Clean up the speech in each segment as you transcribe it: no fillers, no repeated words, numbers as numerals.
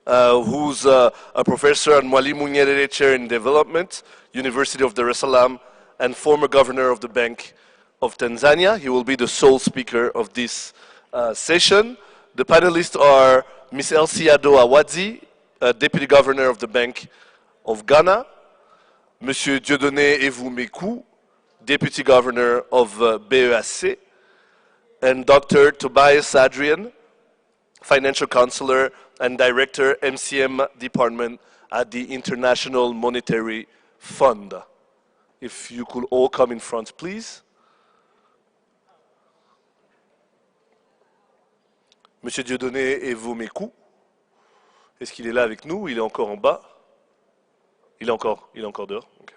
who's a professor at Mwalimu Nyerere Chair in Development, University of Dar es Salaam, and former governor of the Bank of Tanzania. He will be the sole speaker of this session. The panelists are Ms. Elsie Ado Awadzi, Deputy Governor of the Bank of Ghana, Monsieur Dieudonné Evumeku, Deputy Governor of BEAC, and Dr. Tobias Adrian, Financial Counselor and Director, MCM Department at the International Monetary Fund. If you could all come in front, please. Monsieur Dieudonné Evumeku, est-ce qu'il est là avec nous? Il est encore en bas? Il est encore dehors. Okay.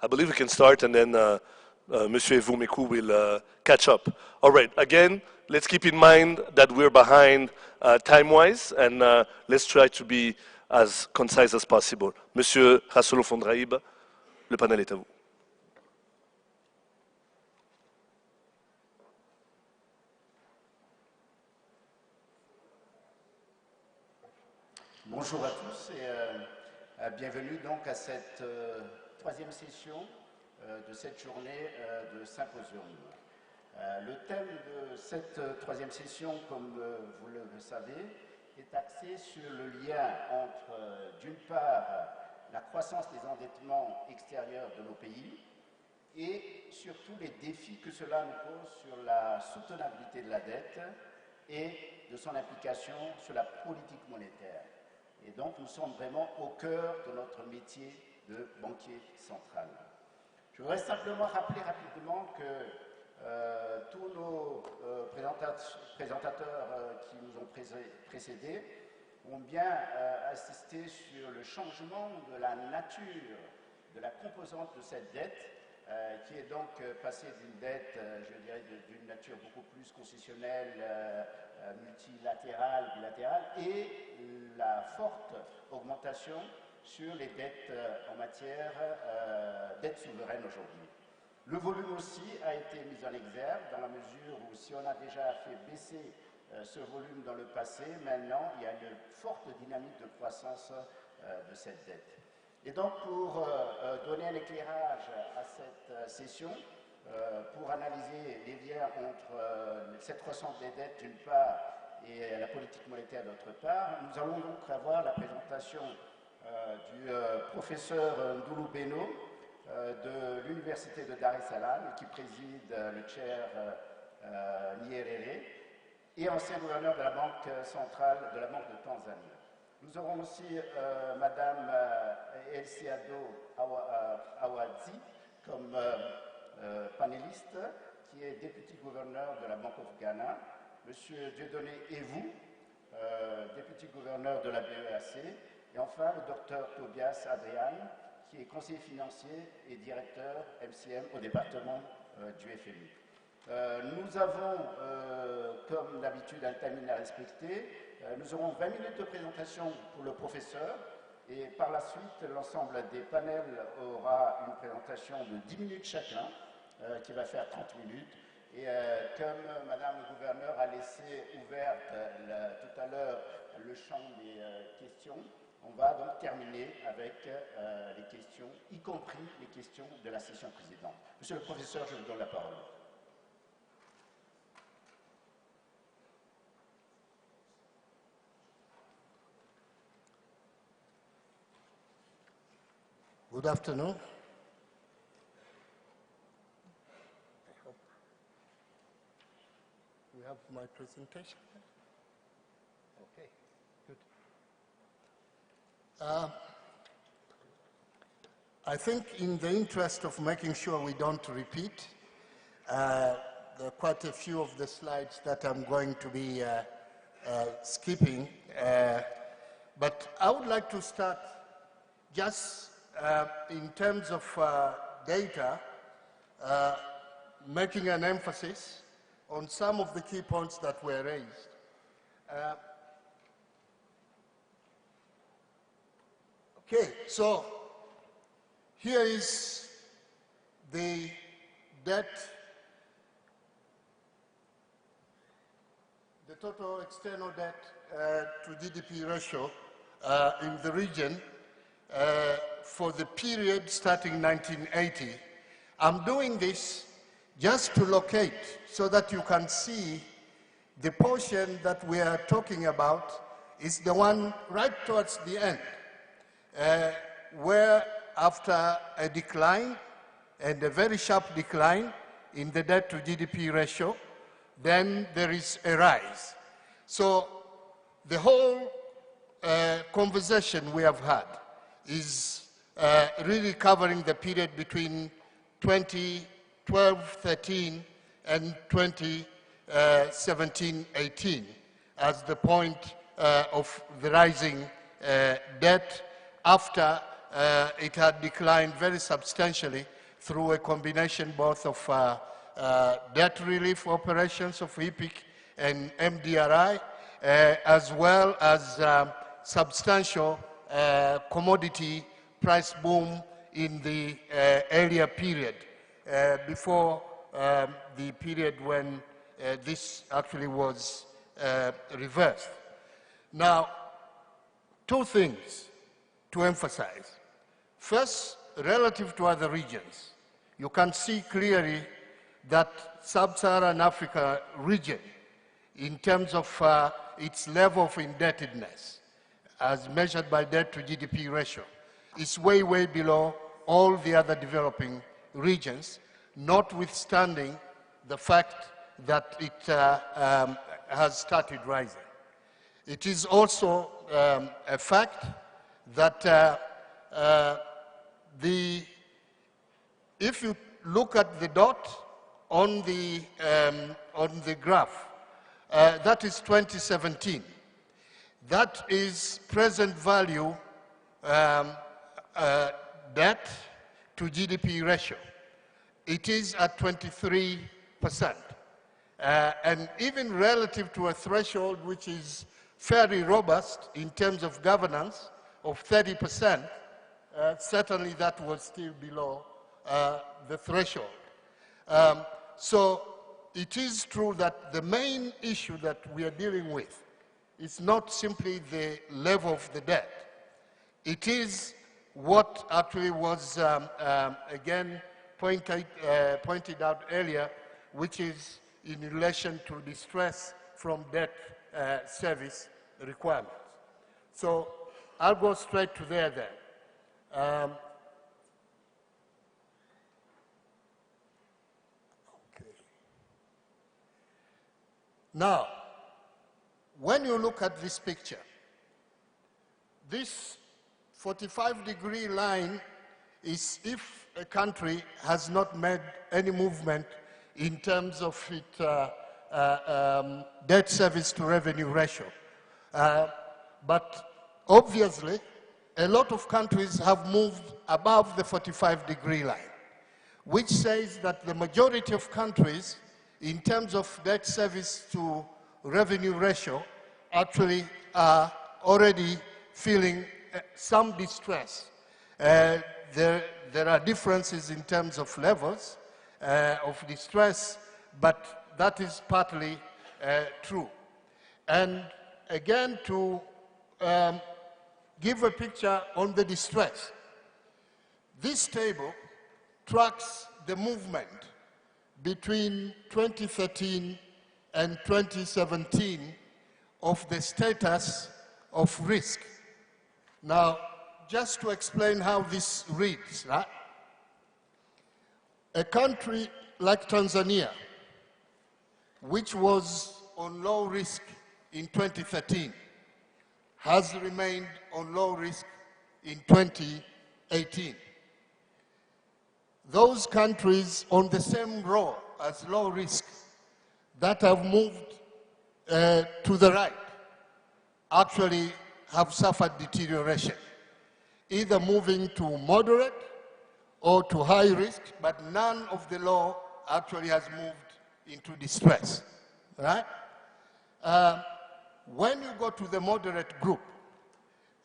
I believe we can start, and then Monsieur Evumeku will catch up. All right, again, let's keep in mind that we're behind time-wise, and let's try to be as concise as possible. Monsieur Rassolo Fondraïb, le panel est à vous. Bonjour à tous et bienvenue donc à cette troisième session de cette journée de symposium. Le thème de cette troisième session, comme vous le savez, est axé sur le lien entre, d'une part, la croissance des endettements extérieurs de nos pays et surtout les défis que cela nous pose sur la soutenabilité de la dette et de son implication sur la politique monétaire. Et donc, nous sommes vraiment au cœur de notre métier de banquier central. Je voudrais simplement rappeler rapidement que tous nos présentateurs qui nous ont précédés ont bien assisté sur le changement de la nature de la composante de cette dette, qui est donc passée d'une dette, je dirais, d'une nature beaucoup plus concessionnelle, multilatérale, bilatérale, et la forte augmentation sur les dettes en matière dette souveraine aujourd'hui. Le volume aussi a été mis en exergue dans la mesure où si on a déjà fait baisser ce volume dans le passé, maintenant il y a une forte dynamique de croissance de cette dette. Et donc pour donner un éclairage à cette session, pour analyser les liens entre cette croissance des dettes d'une part et la politique monétaire d'autre part, nous allons donc avoir la présentation du professeur Ndoulou Beno de l'Université de Dar es Salaam, qui préside le chair Nyerere, et ancien gouverneur de la Banque centrale de la Banque de Tanzanie. Nous aurons aussi Madame Elsie Ado Awadzi comme panéliste, qui est député gouverneur de la Bank of Ghana, Monsieur Dieudonné Evu, député gouverneur de la BEAC, et enfin le docteur Tobias Adrian, qui est conseiller financier et directeur MCM au département du FMI. Nous avons, comme d'habitude, un timing à respecter. Nous aurons 20 minutes de présentation pour le professeur et par la suite, l'ensemble des panels aura une présentation de 10 minutes chacun, qui va faire 30 minutes. Et comme Madame le gouverneur a laissé ouverte tout à l'heure le champ des questions, on va donc terminer avec les questions, y compris les questions de la session précédente. Monsieur le professeur, je vous donne la parole. Good afternoon. I hope we have my presentation. Okay, good. I think in the interest of making sure we don't repeat, there are quite a few of the slides that I'm going to be skipping, but I would like to start just in terms of data, making an emphasis on some of the key points that were raised. Okay, so here is the debt, the total external debt to GDP ratio in the region for the period starting 1980. I'm doing this just to locate so that you can see the portion that we are talking about is the one right towards the end, where after a decline, and a very sharp decline in the debt to GDP ratio, then there is a rise. So the whole conversation we have had is really covering the period between 2012-13 and 2017-18 as the point of the rising debt after it had declined very substantially through a combination both of debt relief operations of EPIC and MDRI, as well as substantial commodity price boom in the earlier period before the period when this actually was reversed. Now, two things to emphasize. First, relative to other regions, you can see clearly that Sub-Saharan Africa region, in terms of its level of indebtedness, as measured by debt to GDP ratio, is way, way below all the other developing regions, notwithstanding the fact that it has started rising. It is also a fact that if you look at the dot on the graph, that is 2017. That is present value debt to GDP ratio. It is at 23%. And even relative to a threshold which is fairly robust in terms of governance of 30%, certainly that was still below the threshold. So it is true that the main issue that we are dealing with is not simply the level of the debt. It is what actually was, again, pointed out earlier, which is in relation to distress from debt service requirements. So I'll go straight to there then. Now, when you look at this picture, this 45-degree line is if a country has not made any movement in terms of its debt service to revenue ratio. But obviously, a lot of countries have moved above the 45-degree line, which says that the majority of countries, in terms of debt service to revenue ratio, actually are already feeling some distress. There are differences in terms of levels of distress, but that is partly true. And again, to give a picture on the distress, this table tracks the movement between 2013 and 2017 of the status of risk. Now, just to explain how this reads, right? A country like Tanzania, which was on low risk in 2013, has remained on low risk in 2018. Those countries on the same row as low risk that have moved to the right actually have suffered deterioration, either moving to moderate or to high risk, but none of the low actually has moved into distress, right? When you go to the moderate group,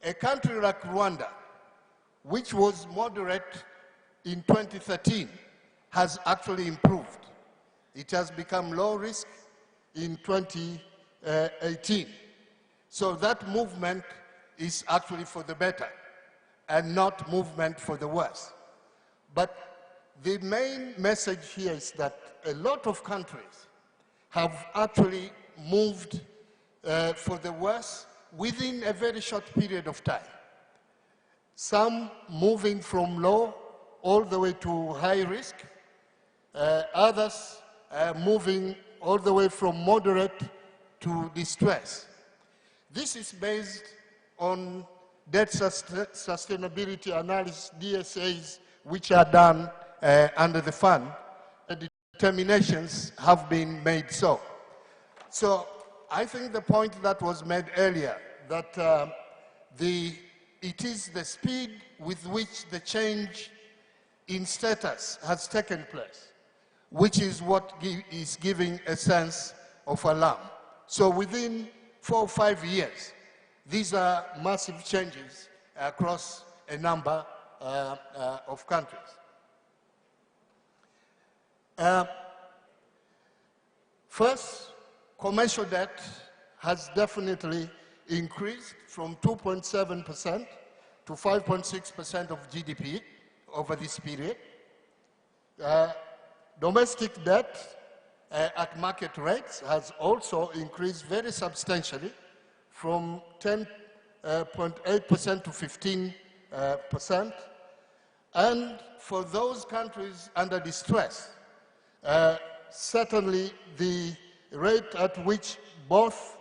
a country like Rwanda which was moderate in 2013, has actually improved. It has become low risk in 2018. So that movement is actually for the better and not movement for the worse. But the main message here is that a lot of countries have actually moved for the worse within a very short period of time. Some moving from low all the way to high risk, others moving all the way from moderate to distress. This is based on debt sustainability analysis, DSAs, which are done under the fund. The determinations have been made so. So I think the point that was made earlier, that it is the speed with which the change in status has taken place, which is what is giving a sense of alarm. So within 4 or 5 years, these are massive changes across a number of countries. First, commercial debt has definitely increased from 2.7% to 5.6% of GDP over this period. Domestic debt at market rates has also increased very substantially from 10.8% to 15%. And for those countries under distress, certainly the rate at which both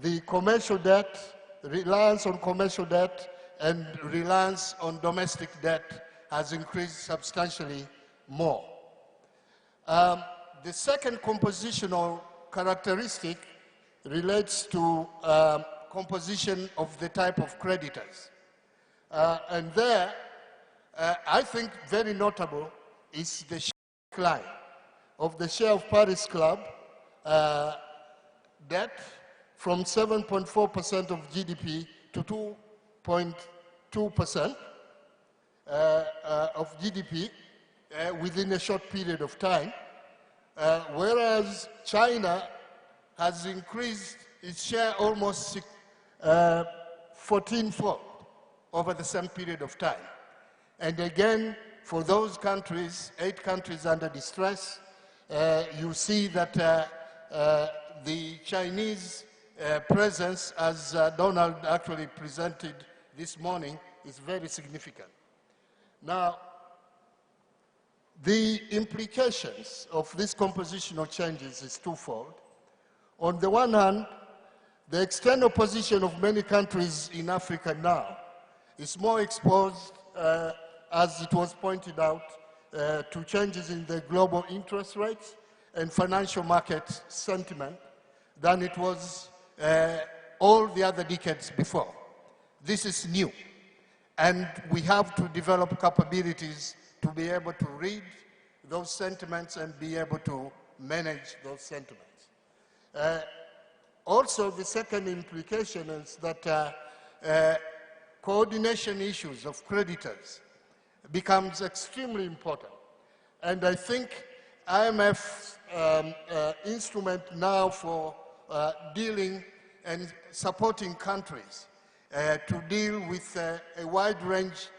the commercial debt, reliance on commercial debt, and reliance on domestic debt has increased substantially more. The second compositional characteristic relates to composition of the type of creditors. And there, I think very notable is the decline of the share of Paris Club debt from 7.4% of GDP to 2.2% of GDP within a short period of time, whereas China has increased its share almost 14-fold over the same period of time. And again, for those countries, 8 countries under distress, you see that the Chinese presence, as Donald actually presented this morning, is very significant. Now, the implications of these compositional changes is twofold. On the one hand, the external position of many countries in Africa now is more exposed, as it was pointed out, to changes in the global interest rates and financial market sentiment than it was all the other decades before. This is new, and we have to develop capabilities to be able to read those sentiments and be able to manage those sentiments. Also, the second implication is that coordination issues of creditors becomes extremely important. And I think IMF's instrument now for dealing and supporting countries to deal with a wide range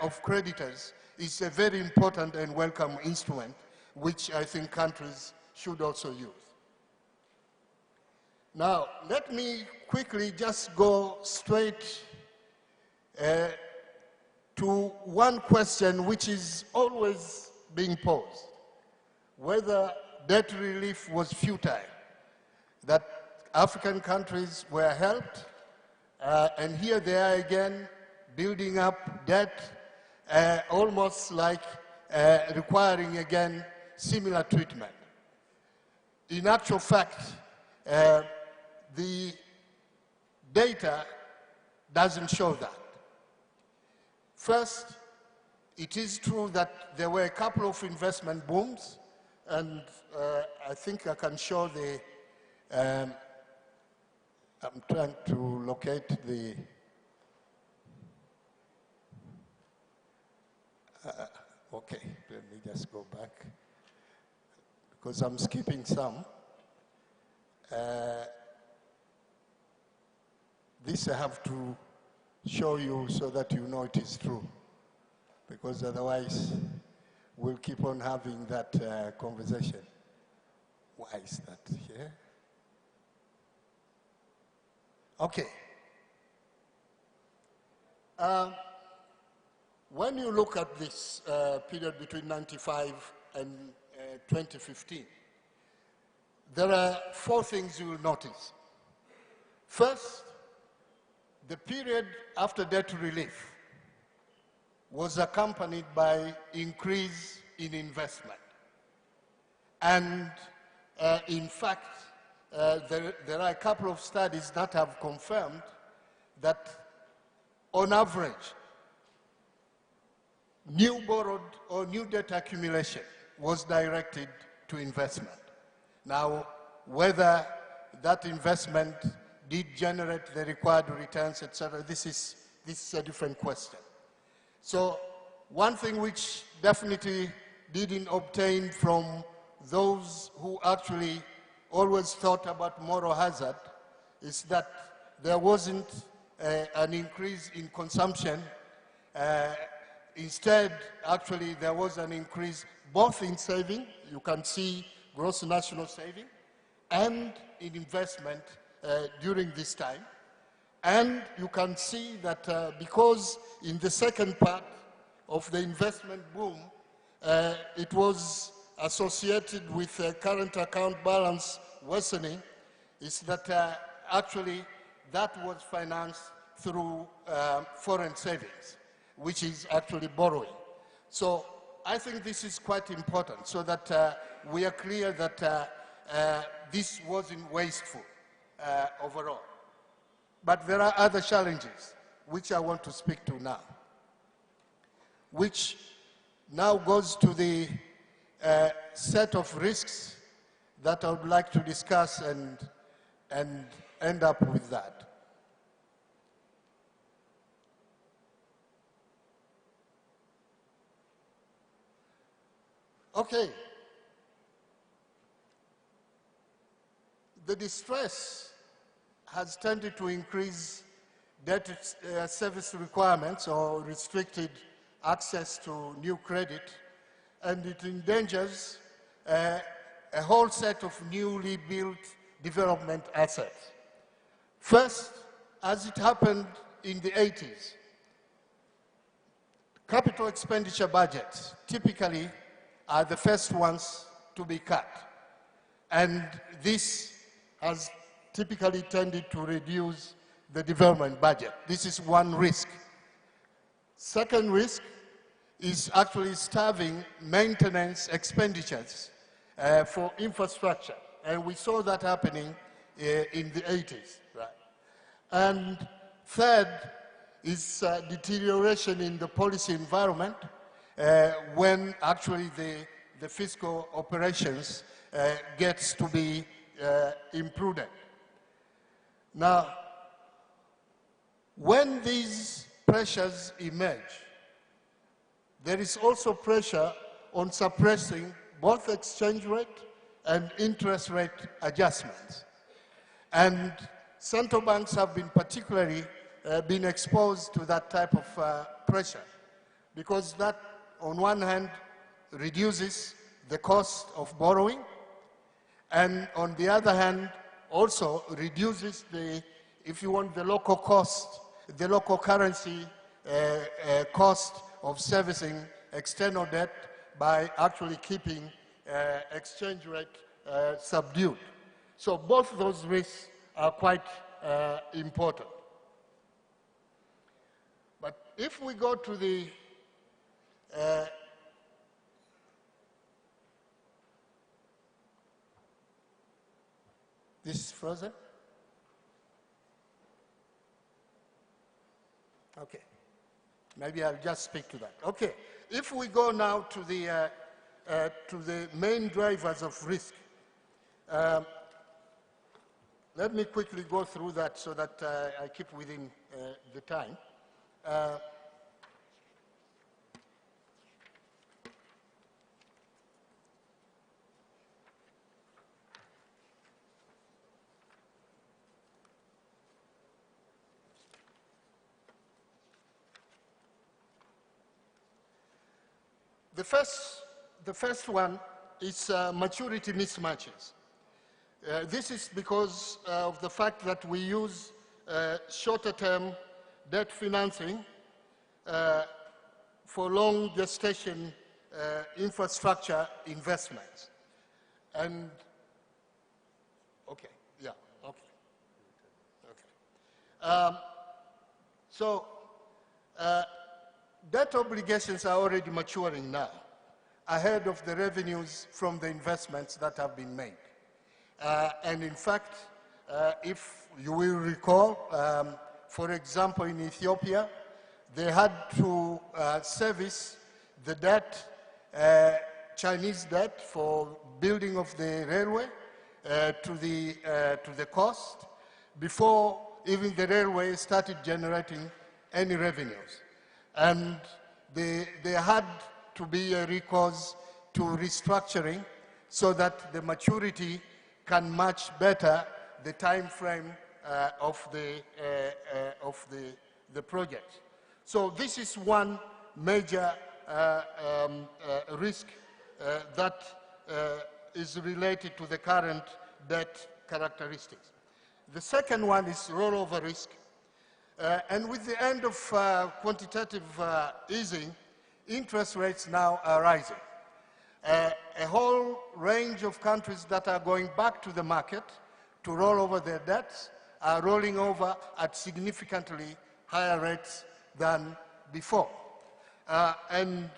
of creditors is a very important and welcome instrument, which I think countries should also use. Now, let me quickly just go straight to one question which is always being posed: whether debt relief was futile, that African countries were helped, and here they are again building up debt, almost like requiring again similar treatment. In actual fact, the data doesn't show that. First, it is true that there were a couple of investment booms, and I think I can show the, I'm trying to locate the, Okay, let me just go back, because I'm skipping some. This I have to show you so that you know it is true, because otherwise we'll keep on having that conversation. Why is that here? Okay. When you look at this period between 95 and 2015, there are 4 things you will notice. First, the period after debt relief was accompanied by increase in investment. And in fact, there are a couple of studies that have confirmed that on average, new borrowed or new debt accumulation was directed to investment. Now, whether that investment did generate the required returns, etc., this is a different question. So one thing which definitely didn't obtain from those who actually always thought about moral hazard is that there wasn't an increase in consumption. Instead, actually, there was an increase both in saving, you can see gross national saving, and in investment during this time. And you can see that because in the second part of the investment boom, it was associated with current account balance worsening, is that actually that was financed through foreign savings, which is actually borrowing. So I think this is quite important so that we are clear that this wasn't wasteful overall. But there are other challenges which I want to speak to now, which now goes to the set of risks that I would like to discuss and end up with that. Okay. The distress has tended to increase debt service requirements or restricted access to new credit, and it endangers a whole set of newly built development assets. First, as it happened in the 80s, capital expenditure budgets typically are the first ones to be cut. And this has typically tended to reduce the development budget. This is one risk. Second risk is actually starving maintenance expenditures for infrastructure. And we saw that happening in the 80s. Right? And third is deterioration in the policy environment when actually the fiscal operations gets to be imprudent. Now, when these pressures emerge, there is also pressure on suppressing both exchange rate and interest rate adjustments. And central banks have been particularly been exposed to that type of pressure, because that, on one hand, reduces the cost of borrowing, and on the other hand, also reduces the, if you want, the local cost, the local currency cost of servicing external debt by actually keeping exchange rate subdued. So both those risks are quite important. But if we go to the this is frozen? Okay. Maybe I'll just speak to that. Okay. If we go now to the main drivers of risk, let me quickly go through that so that I keep within the time. the first one is maturity mismatches. This is because of the fact that we use shorter-term debt financing for long gestation infrastructure investments. And, okay, yeah, okay. Debt obligations are already maturing now, ahead of the revenues from the investments that have been made. And in fact, if you will recall, for example, in Ethiopia, they had to service the debt, Chinese debt for building of the railway to the cost before even the railway started generating any revenues. And they had to be a recourse to restructuring so that the maturity can match better the time frame of the project. So this is one major risk that is related to the current debt characteristics. The second one is rollover risk. And with the end of quantitative easing, interest rates now are rising. A whole range of countries that are going back to the market to roll over their debts are rolling over at significantly higher rates than before. And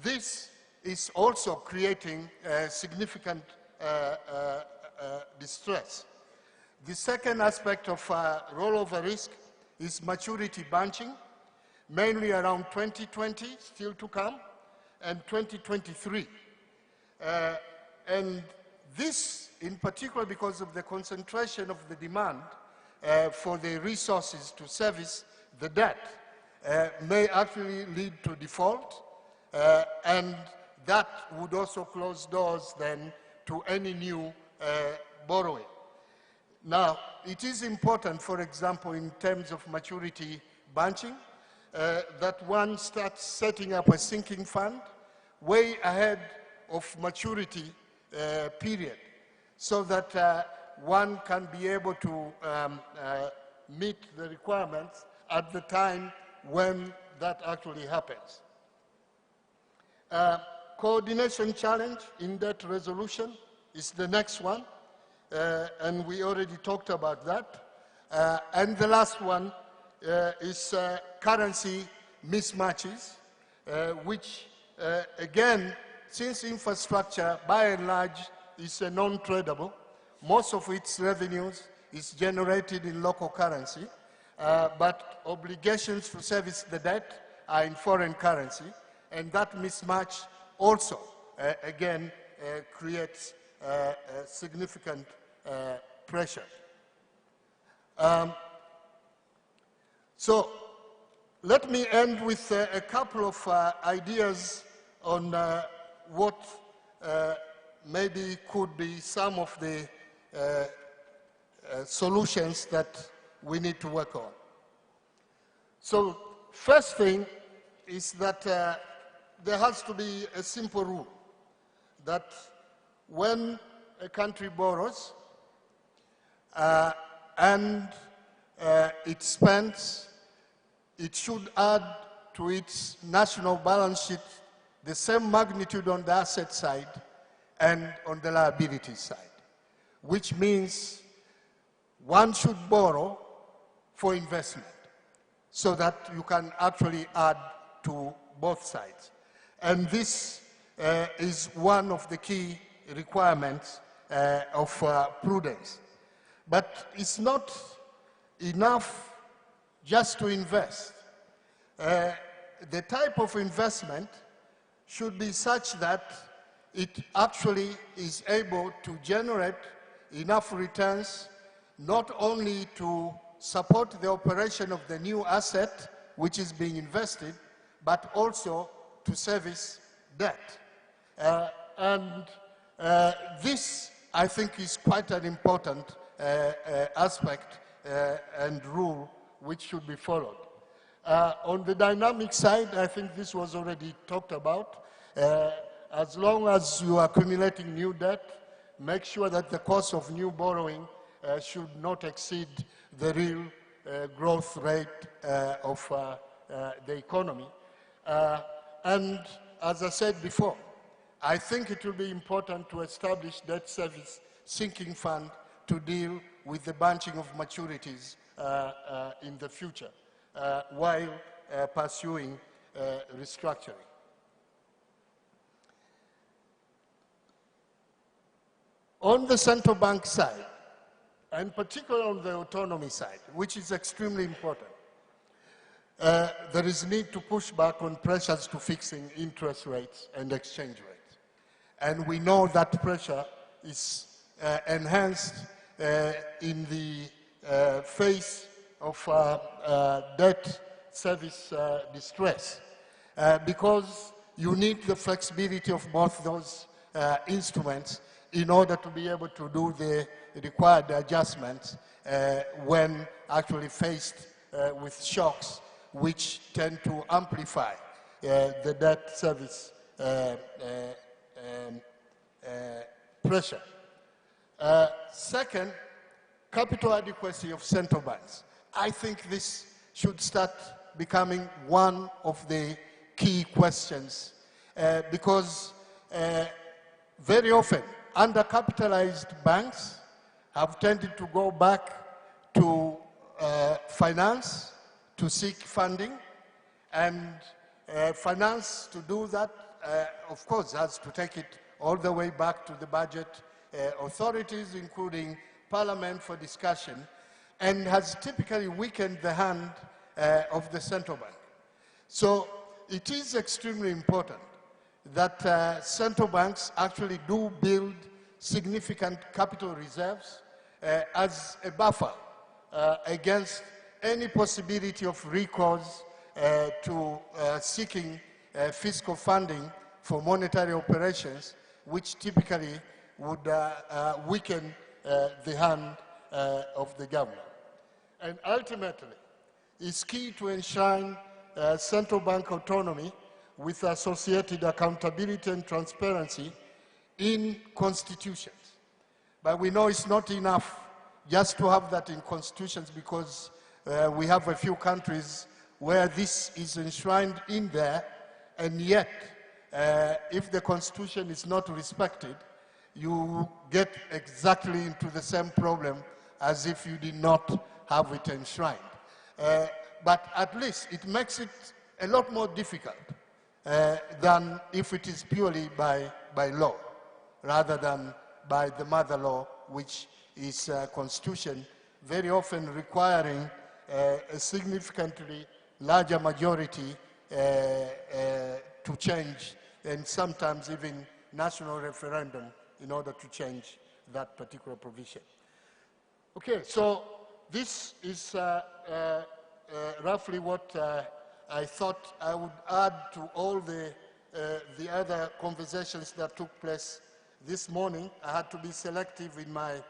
this is also creating significant distress. The second aspect of rollover risk is maturity bunching, mainly around 2020, still to come, and 2023. And this, in particular, because of the concentration of the demand for the resources to service the debt, may actually lead to default, and that would also close doors then to any new borrowing. Now, it is important, for example, in terms of maturity bunching, that one starts setting up a sinking fund way ahead of maturity period, so that one can be able to meet the requirements at the time when that actually happens. Coordination challenge in debt resolution is the next one, and we already talked about that. And the last one is currency mismatches, which again, since infrastructure by and large is a non-tradable, most of its revenues is generated in local currency, but obligations to service the debt are in foreign currency, and that mismatch also, again, creates significant pressure. So let me end with a couple of ideas on what maybe could be some of the solutions that we need to work on. So first thing is that there has to be a simple rule that when a country borrows and it spends, it should add to its national balance sheet the same magnitude on the asset side and on the liability side, which means one should borrow for investment so that you can actually add to both sides. And this is one of the key requirements of prudence. But it's not enough just to invest. The type of investment should be such that it actually is able to generate enough returns not only to support the operation of the new asset which is being invested, but also to service debt. And this, I think, is quite an important aspect and rule which should be followed. On the dynamic side, I think this was already talked about. As long as you are accumulating new debt, make sure that the cost of new borrowing should not exceed the real growth rate of the economy. And as I said before, I think it will be important to establish debt service sinking fund to deal with the bunching of maturities in the future while pursuing restructuring. On the central bank side, and particularly on the autonomy side, which is extremely important, there is need to push back on pressures to fixing interest rates and exchange rates. And we know that pressure is enhanced in the face of debt service distress because you need the flexibility of both those instruments in order to be able to do the required adjustments when actually faced with shocks which tend to amplify the debt service pressure. Second, capital adequacy of central banks. I think this should start becoming one of the key questions because very often undercapitalized banks have tended to go back to finance to seek funding, and finance to do that, of course, has to take it all the way back to the budget authorities, including Parliament, for discussion, and has typically weakened the hand of the central bank. So it is extremely important that central banks actually do build significant capital reserves as a buffer against any possibility of recourse to seeking fiscal funding for monetary operations, which typically would weaken the hand of the government. And ultimately, it's key to enshrine central bank autonomy with associated accountability and transparency in constitutions. But we know it's not enough just to have that in constitutions because we have a few countries where this is enshrined in there, and yet if the constitution is not respected, you get exactly into the same problem as if you did not have it enshrined. But at least it makes it a lot more difficult than if it is purely by law, rather than by the mother law, which is constitution, very often requiring a significantly larger majority to change, and sometimes even national referendum in order to change that particular provision. Okay, so this is roughly what I thought I would add to all the other conversations that took place this morning. I had to be selective in my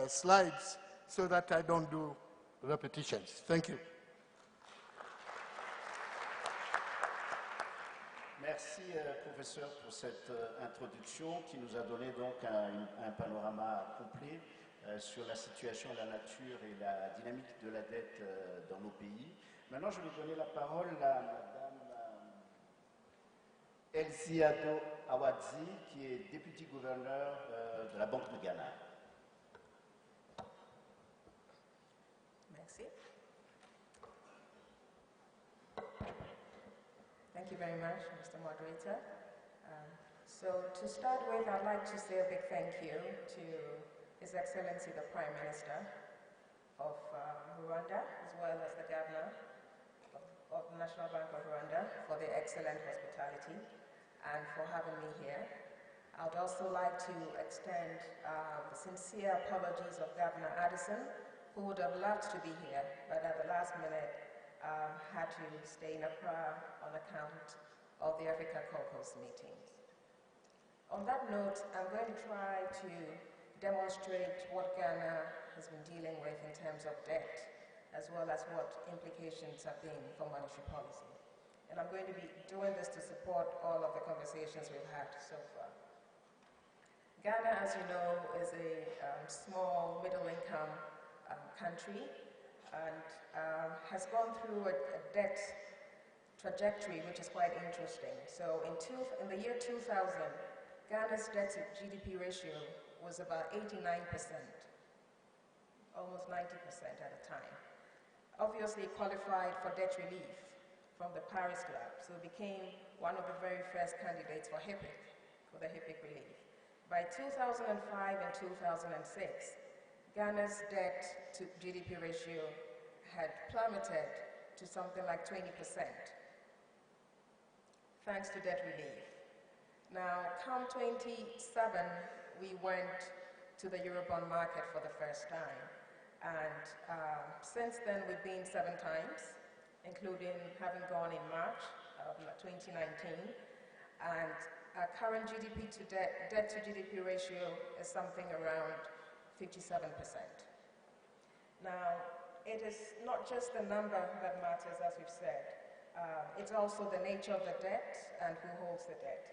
slides so that I don't do repetitions. Thank you. Merci, professeur, pour cette introduction qui nous a donné donc un panorama complet sur la situation, la nature et la dynamique de la dette dans nos pays. Maintenant, je vais donner la parole à Madame Elziado Awadzi, qui est député gouverneur de la Banque du Ghana. Merci. Thank you very much, Mr. Moderator. So to start with, I'd like to say a big thank you to His Excellency the Prime Minister of Rwanda, as well as the Governor of the National Bank of Rwanda for their excellent hospitality and for having me here. I would also like to extend the sincere apologies of Governor Addison, who would have loved to be here, but at the last minute had to stay in Accra on account of the Africa Caucus meetings. On that note, I'm going to try to demonstrate what Ghana has been dealing with in terms of debt, as well as what implications have been for monetary policy. And I'm going to be doing this to support all of the conversations we've had so far. Ghana, as you know, is a small middle-income country and has gone through a debt trajectory which is quite interesting. So in the year 2000, Ghana's debt to GDP ratio was about 89%, almost 90% at the time. Obviously qualified for debt relief from the Paris Club, so it became one of the very first candidates for the HIPC relief. By 2005 and 2006, Ghana's debt to GDP ratio had plummeted to something like 20%, thanks to debt relief. Now, come 27, we went to the Eurobond market for the first time. And since then, we've been 7 times, including having gone in March of 2019. And our current debt to GDP ratio is something around 57%. Now, it is not just the number that matters, as we've said. It's also the nature of the debt and who holds the debt.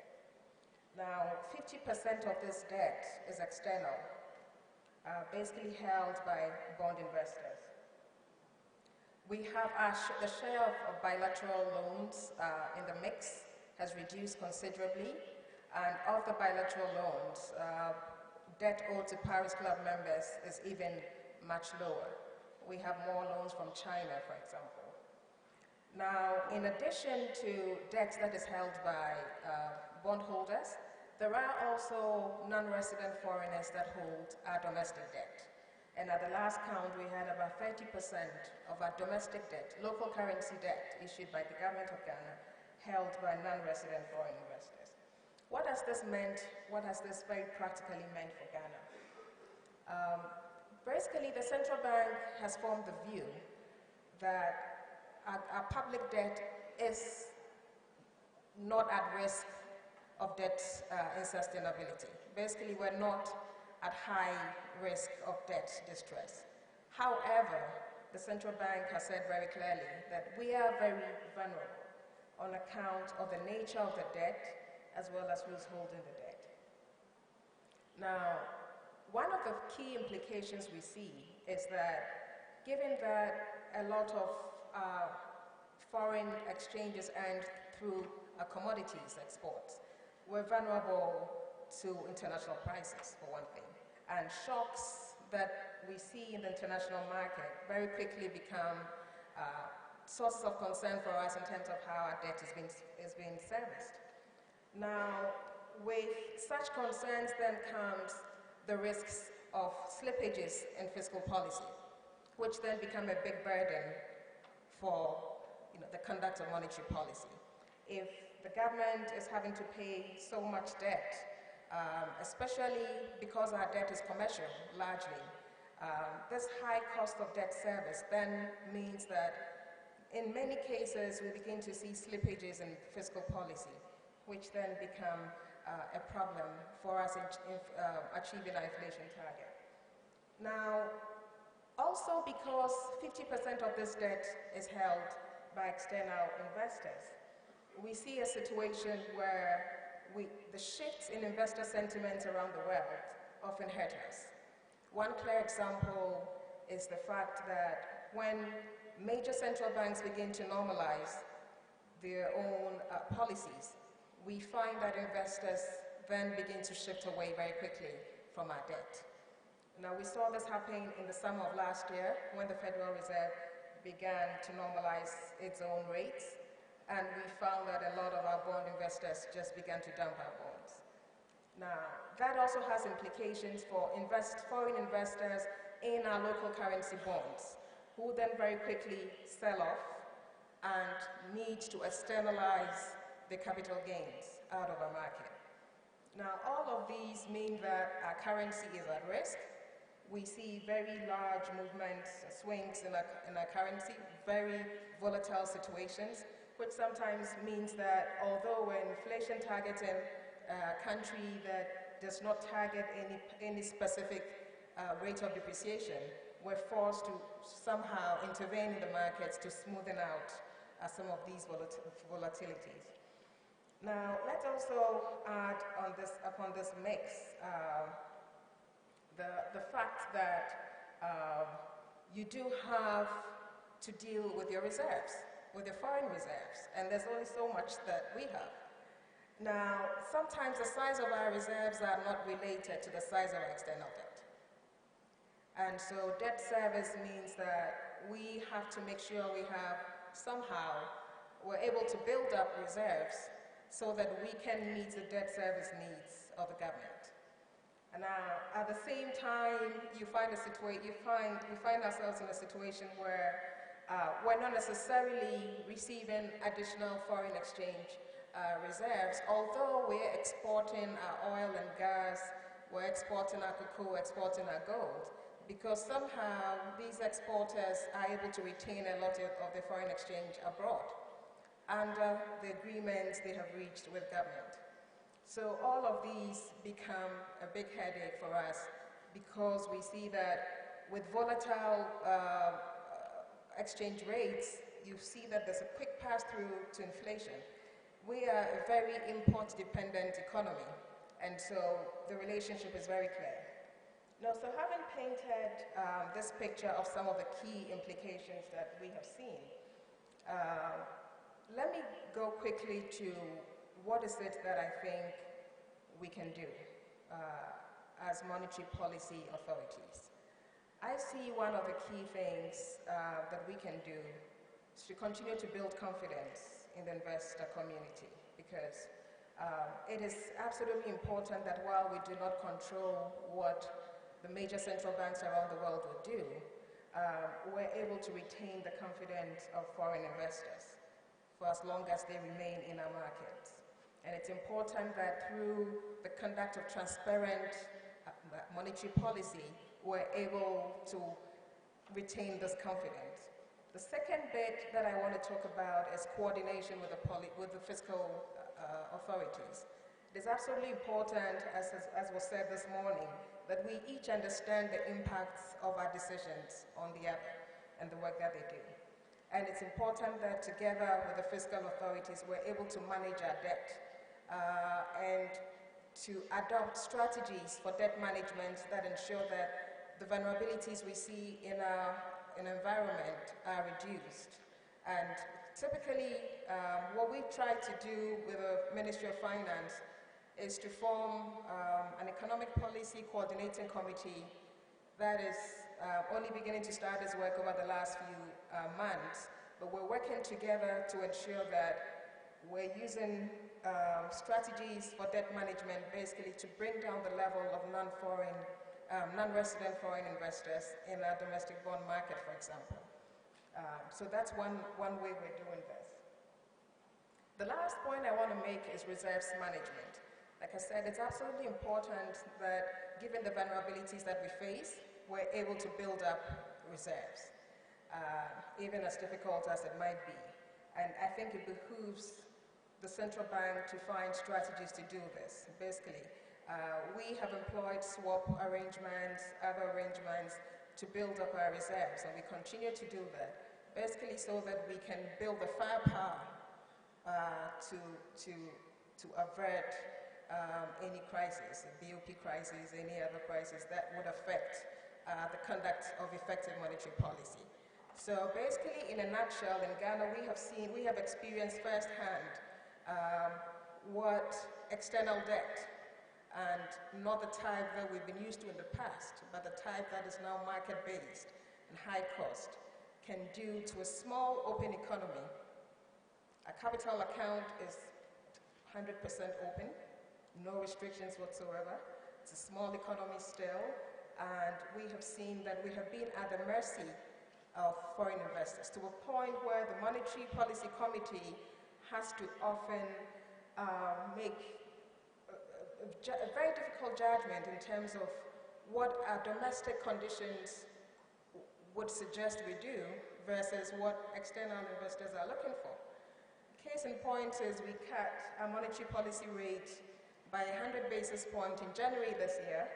Now, 50% of this debt is external, basically held by bond investors. We have the share of bilateral loans in the mix has reduced considerably, and of the bilateral loans, debt owed to Paris Club members is even much lower. We have more loans from China, for example. Now, in addition to debt that is held by bondholders, there are also non-resident foreigners that hold our domestic debt. And at the last count, we had about 30% of our domestic debt, local currency debt issued by the government of Ghana, held by non-resident foreign investors. What has this meant? What has this very practically meant for Ghana? Basically, the central bank has formed the view that our public debt is not at risk of debt insustainability. Basically, we're not at high risk of debt distress. However, the central bank has said very clearly that we are very vulnerable on account of the nature of the debt as well as who's holding the debt. Now, one of the key implications we see is that given that a lot of foreign exchange is earned through commodities exports, we're vulnerable to international prices, for one thing. And shocks that we see in the international market very quickly become sources of concern for us in terms of how our debt is being serviced. Now, with such concerns then comes the risks of slippages in fiscal policy, which then become a big burden for the conduct of monetary policy. If the government is having to pay so much debt, especially because our debt is commercial, largely, this high cost of debt service then means that in many cases we begin to see slippages in fiscal policy, which then become a problem for us in achieving our inflation target. Now, also because 50% of this debt is held by external investors, we see a situation where the shifts in investor sentiments around the world often hurt us. One clear example is the fact that when major central banks begin to normalize their own policies, we find that investors then begin to shift away very quickly from our debt. Now, we saw this happening in the summer of last year when the Federal Reserve began to normalize its own rates, and we found that a lot of our bond investors just began to dump our bonds. Now, that also has implications for foreign investors in our local currency bonds, who then very quickly sell off and need to externalize the capital gains out of our market. Now, all of these mean that our currency is at risk. We see very large movements, swings in our currency, very volatile situations, which sometimes means that although we're an inflation targeting country that does not target any specific rate of depreciation, we're forced to somehow intervene in the markets to smoothen out some of these volatilities. Now, let's also add upon this mix the fact that you do have to deal with your reserves, with your foreign reserves, and there's only so much that we have. Now, sometimes the size of our reserves are not related to the size of our external debt. And so debt service means that we have to make sure we're able to build up reserves so that we can meet the debt service needs of the government. And now, at the same time, we find ourselves in a situation where we're not necessarily receiving additional foreign exchange reserves, although we're exporting our oil and gas, we're exporting our cocoa, exporting our gold, because somehow these exporters are able to retain a lot of the foreign exchange abroad under the agreements they have reached with government. So all of these become a big headache for us because we see that with volatile exchange rates, you see that there's a quick pass-through to inflation. We are a very import-dependent economy, and so the relationship is very clear. Now, so having painted this picture of some of the key implications that we have seen, let me go quickly to what is it that I think we can do as monetary policy authorities. I see one of the key things that we can do is to continue to build confidence in the investor community, because it is absolutely important that while we do not control what the major central banks around the world will do, we're able to retain the confidence of foreign investors for as long as they remain in our markets. And it's important that through the conduct of transparent monetary policy, we're able to retain this confidence. The second bit that I want to talk about is coordination with the fiscal authorities. It is absolutely important, as was said this morning, that we each understand the impacts of our decisions on the other and the work that they do. And it's important that together with the fiscal authorities, we're able to manage our debt and to adopt strategies for debt management that ensure that the vulnerabilities we see in our environment are reduced. And typically, what we try to do with the Ministry of Finance is to form an economic policy coordinating committee that is only beginning to start its work over the last few months, but we're working together to ensure that we're using strategies for debt management basically to bring down the level of non-resident foreign investors in our domestic bond market, for example. So that's one way we're doing this. The last point I want to make is reserves management. Like I said, it's absolutely important that given the vulnerabilities that we face, we're able to build up reserves, even as difficult as it might be. And I think it behooves the central bank to find strategies to do this. Basically, we have employed swap arrangements, other arrangements to build up our reserves, and we continue to do that, basically so that we can build the firepower to avert any crisis, a BOP crisis, any other crisis that would affect the conduct of effective monetary policy. So basically, in a nutshell, in Ghana, we have experienced firsthand what external debt, and not the type that we've been used to in the past, but the type that is now market-based and high cost, can do to a small open economy. A capital account is 100% open, no restrictions whatsoever. It's a small economy still, and we have seen that we have been at the mercy of foreign investors to a point where the Monetary Policy Committee has to often make a very difficult judgment in terms of what our domestic conditions would suggest we do versus what external investors are looking for. Case in point is we cut our monetary policy rate by 100 basis points in January this year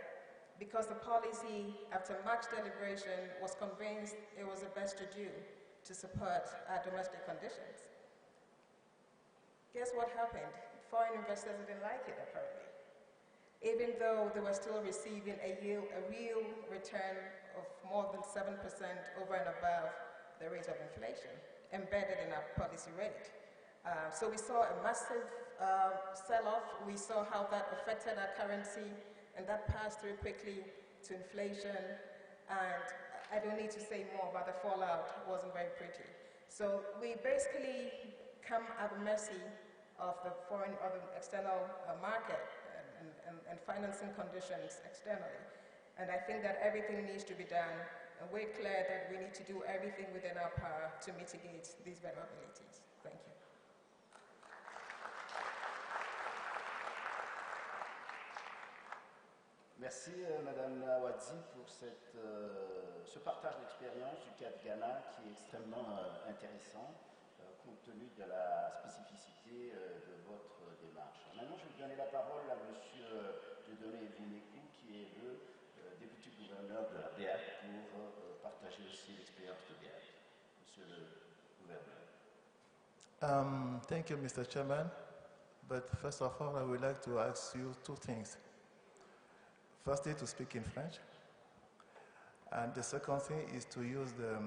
because the policy, after much deliberation, was convinced it was the best to do to support our domestic conditions. Guess what happened? Foreign investors didn't like it, apparently. Even though they were still receiving a real return of more than 7% over and above the rate of inflation embedded in our policy rate. So we saw a massive sell-off. We saw how that affected our currency, and that passed through quickly to inflation. And I don't need to say more, but the fallout wasn't very pretty. So we basically come at the mercy of the foreign or the external market and financing conditions externally. And I think that everything needs to be done, and we're clear that we need to do everything within our power to mitigate these vulnerabilities. Thank you. Merci Madame Wadzi pour ce partage d'expérience du cas de Ghana qui est extrêmement intéressant compte tenu de la spécificité de votre démarche. Maintenant, je vais donner la parole à Monsieur Dieudonné Vinekou qui est le député gouverneur de la BEAC pour partager aussi l'expérience de BEAC. Monsieur le gouverneur. Thank you, Mr. Chairman. But first of all, I would like to ask you two things. Firstly, to speak in French. And the second thing is to use the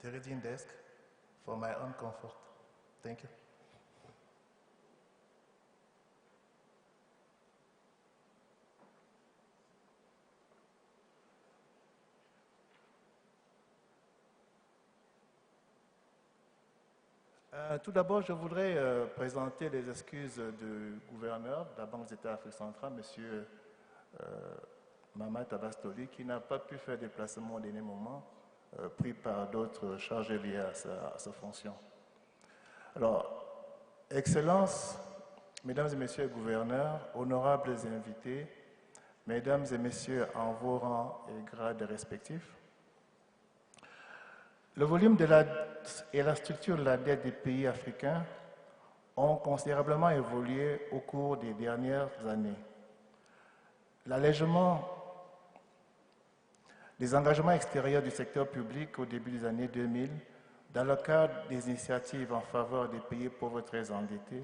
reading desk for my own comfort. Thank you. Tout d'abord, je voudrais présenter les excuses du gouverneur de la Banque d'État d'Afrique centrale, M. Mamat Tabastoli, qui n'a pas pu faire déplacement au dernier moment, pris par d'autres chargés liés à sa fonction. Alors, Excellences, Mesdames et Messieurs les gouverneurs, honorables invités, Mesdames et Messieurs en vos rangs et grades respectifs, le volume de la dette et la structure de la dette des pays africains ont considérablement évolué au cours des dernières années. L'allègement des engagements extérieurs du secteur public au début des années 2000, dans le cadre des initiatives en faveur des pays pauvres très endettés,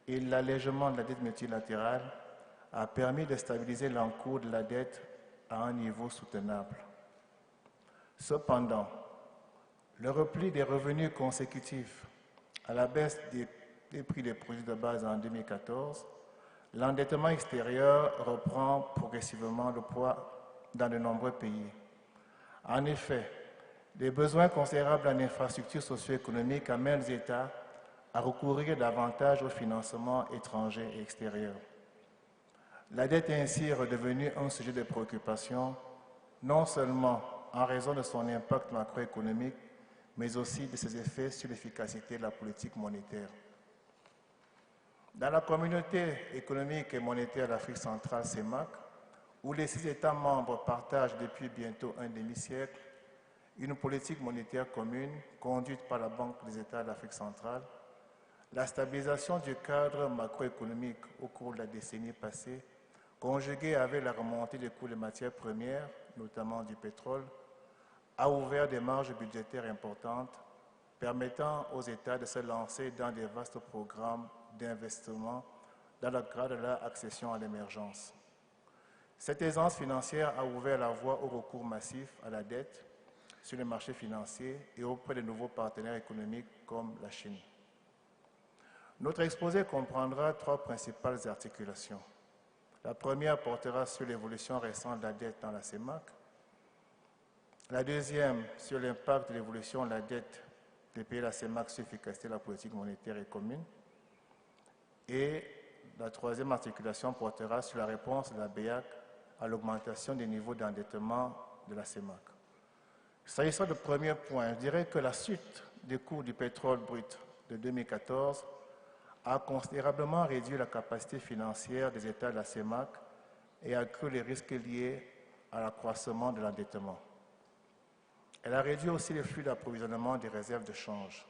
et l'allègement de la dette multilatérale a permis de stabiliser l'encours de la dette à un niveau soutenable. Cependant, le repli des revenus consécutifs à la baisse des prix des produits de base en 2014, l'endettement extérieur reprend progressivement le poids dans de nombreux pays. En effet, des besoins considérables en infrastructures socio-économiques amènent les États à recourir davantage au financement étranger et extérieur. La dette est ainsi redevenue un sujet de préoccupation, non seulement en raison de son impact macroéconomique, mais aussi de ses effets sur l'efficacité de la politique monétaire. Dans la communauté économique et monétaire d'Afrique centrale, CEMAC, où les 6 États membres partagent depuis bientôt un demi-siècle une politique monétaire commune conduite par la Banque des États d'Afrique centrale, la stabilisation du cadre macroéconomique au cours de la décennie passée, conjuguée avec la remontée des coûts des matières premières, notamment du pétrole, a ouvert des marges budgétaires importantes permettant aux États de se lancer dans des vastes programmes d'investissement dans le cadre de leur accession à l'émergence. Cette aisance financière a ouvert la voie au recours massif à la dette sur les marchés financiers et auprès de nouveaux partenaires économiques comme la Chine. Notre exposé comprendra 3 principales articulations. La première portera sur l'évolution récente de la dette dans la CEMAC. La deuxième, sur l'impact de l'évolution de la dette des pays de la CEMAC sur l'efficacité de la politique monétaire et commune. Et la troisième articulation portera sur la réponse de la BEAC à l'augmentation des niveaux d'endettement de la CEMAC. S'agissant du premier point, je dirais que la chute des cours du pétrole brut de 2014 a considérablement réduit la capacité financière des États de la CEMAC et accru les risques liés à l'accroissement de l'endettement. Elle a réduit aussi les flux d'approvisionnement des réserves de change.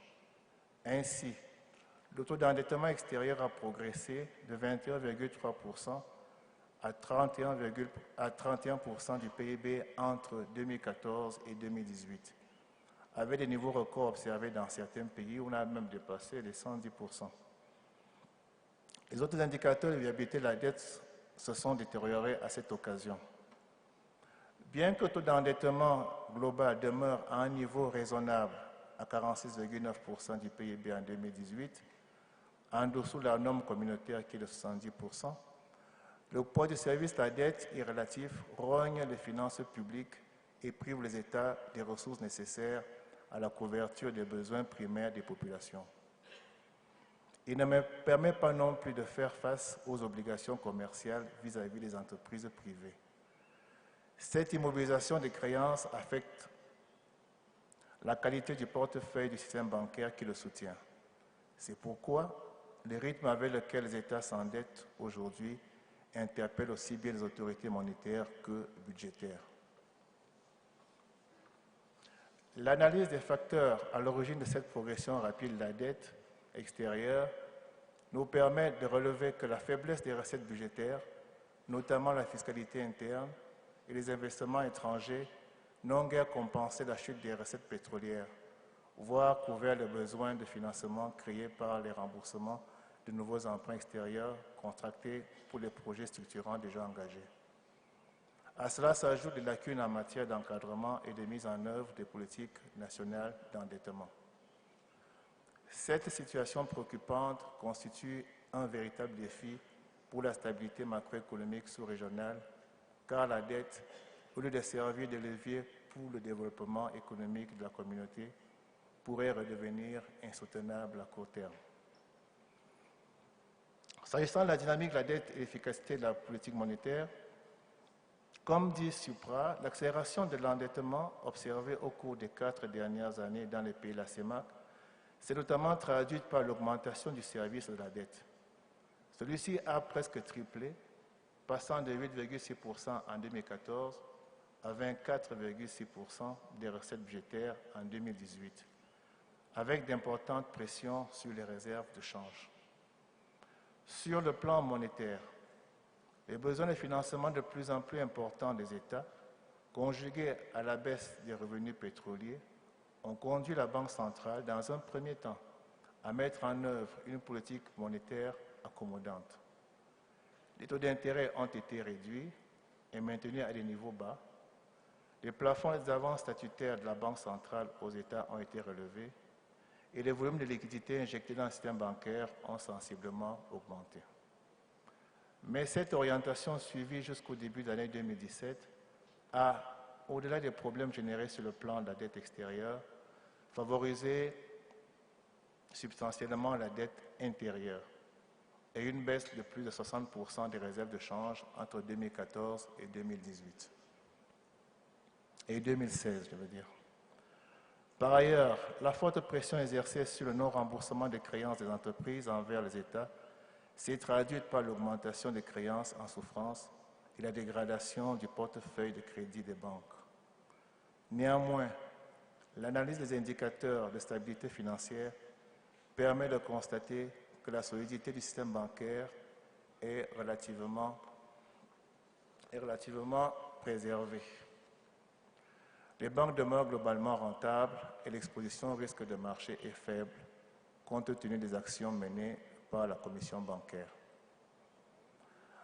Ainsi, le taux d'endettement extérieur a progressé de 21,3% à 31% du PIB entre 2014 et 2018, avec des niveaux records observés dans certains pays où on a même dépassé les 110%. Les autres indicateurs de viabilité de la dette se sont détériorés à cette occasion. Bien que le taux d'endettement global demeure à un niveau raisonnable à 46,9% du PIB en 2018, en dessous de la norme communautaire qui est de 70%, le poids du service de la dette est relatif, rogne les finances publiques et prive les États des ressources nécessaires à la couverture des besoins primaires des populations. Il ne me permet pas non plus de faire face aux obligations commerciales vis-à-vis des entreprises privées. Cette immobilisation des créances affecte la qualité du portefeuille du système bancaire qui le soutient. C'est pourquoi le rythme avec lequel les États s'endettent aujourd'hui interpelle aussi bien les autorités monétaires que budgétaires. L'analyse des facteurs à l'origine de cette progression rapide de la dette extérieure nous permet de relever que la faiblesse des recettes budgétaires, notamment la fiscalité interne et les investissements étrangers, n'ont guère compensé la chute des recettes pétrolières, voire couvert les besoins de financement créés par les remboursements de nouveaux emprunts extérieurs contractés pour les projets structurants déjà engagés. À cela s'ajoutent des lacunes en matière d'encadrement et de mise en œuvre des politiques nationales d'endettement. Cette situation préoccupante constitue un véritable défi pour la stabilité macroéconomique sous-régionale, car la dette, au lieu de servir de levier pour le développement économique de la communauté, pourrait redevenir insoutenable à court terme. S'agissant de la dynamique de la dette et l'efficacité de la politique monétaire, comme dit Supra, l'accélération de l'endettement observée au cours des 4 dernières années dans les pays de la CEMAC s'est notamment traduite par l'augmentation du service de la dette. Celui-ci a presque triplé, passant de 8,6% en 2014 à 24,6% des recettes budgétaires en 2018, avec d'importantes pressions sur les réserves de change. Sur le plan monétaire, les besoins de financement de plus en plus importants des États, conjugués à la baisse des revenus pétroliers, ont conduit la Banque centrale, dans un premier temps, à mettre en œuvre une politique monétaire accommodante. Les taux d'intérêt ont été réduits et maintenus à des niveaux bas. Les plafonds des avances statutaires de la Banque centrale aux États ont été relevés et les volumes de liquidités injectés dans le système bancaire ont sensiblement augmenté. Mais cette orientation suivie jusqu'au début de l'année 2017 a, au-delà des problèmes générés sur le plan de la dette extérieure, favorisé substantiellement la dette intérieure et une baisse de plus de 60% des réserves de change entre 2014 et 2018. Et 2016, je veux dire. Par ailleurs, la forte pression exercée sur le non-remboursement des créances des entreprises envers les États s'est traduite par l'augmentation des créances en souffrance et la dégradation du portefeuille de crédit des banques. Néanmoins, l'analyse des indicateurs de stabilité financière permet de constater que la solidité du système bancaire est relativement préservée. Les banques demeurent globalement rentables et l'exposition au risque de marché est faible, compte tenu des actions menées par la commission bancaire.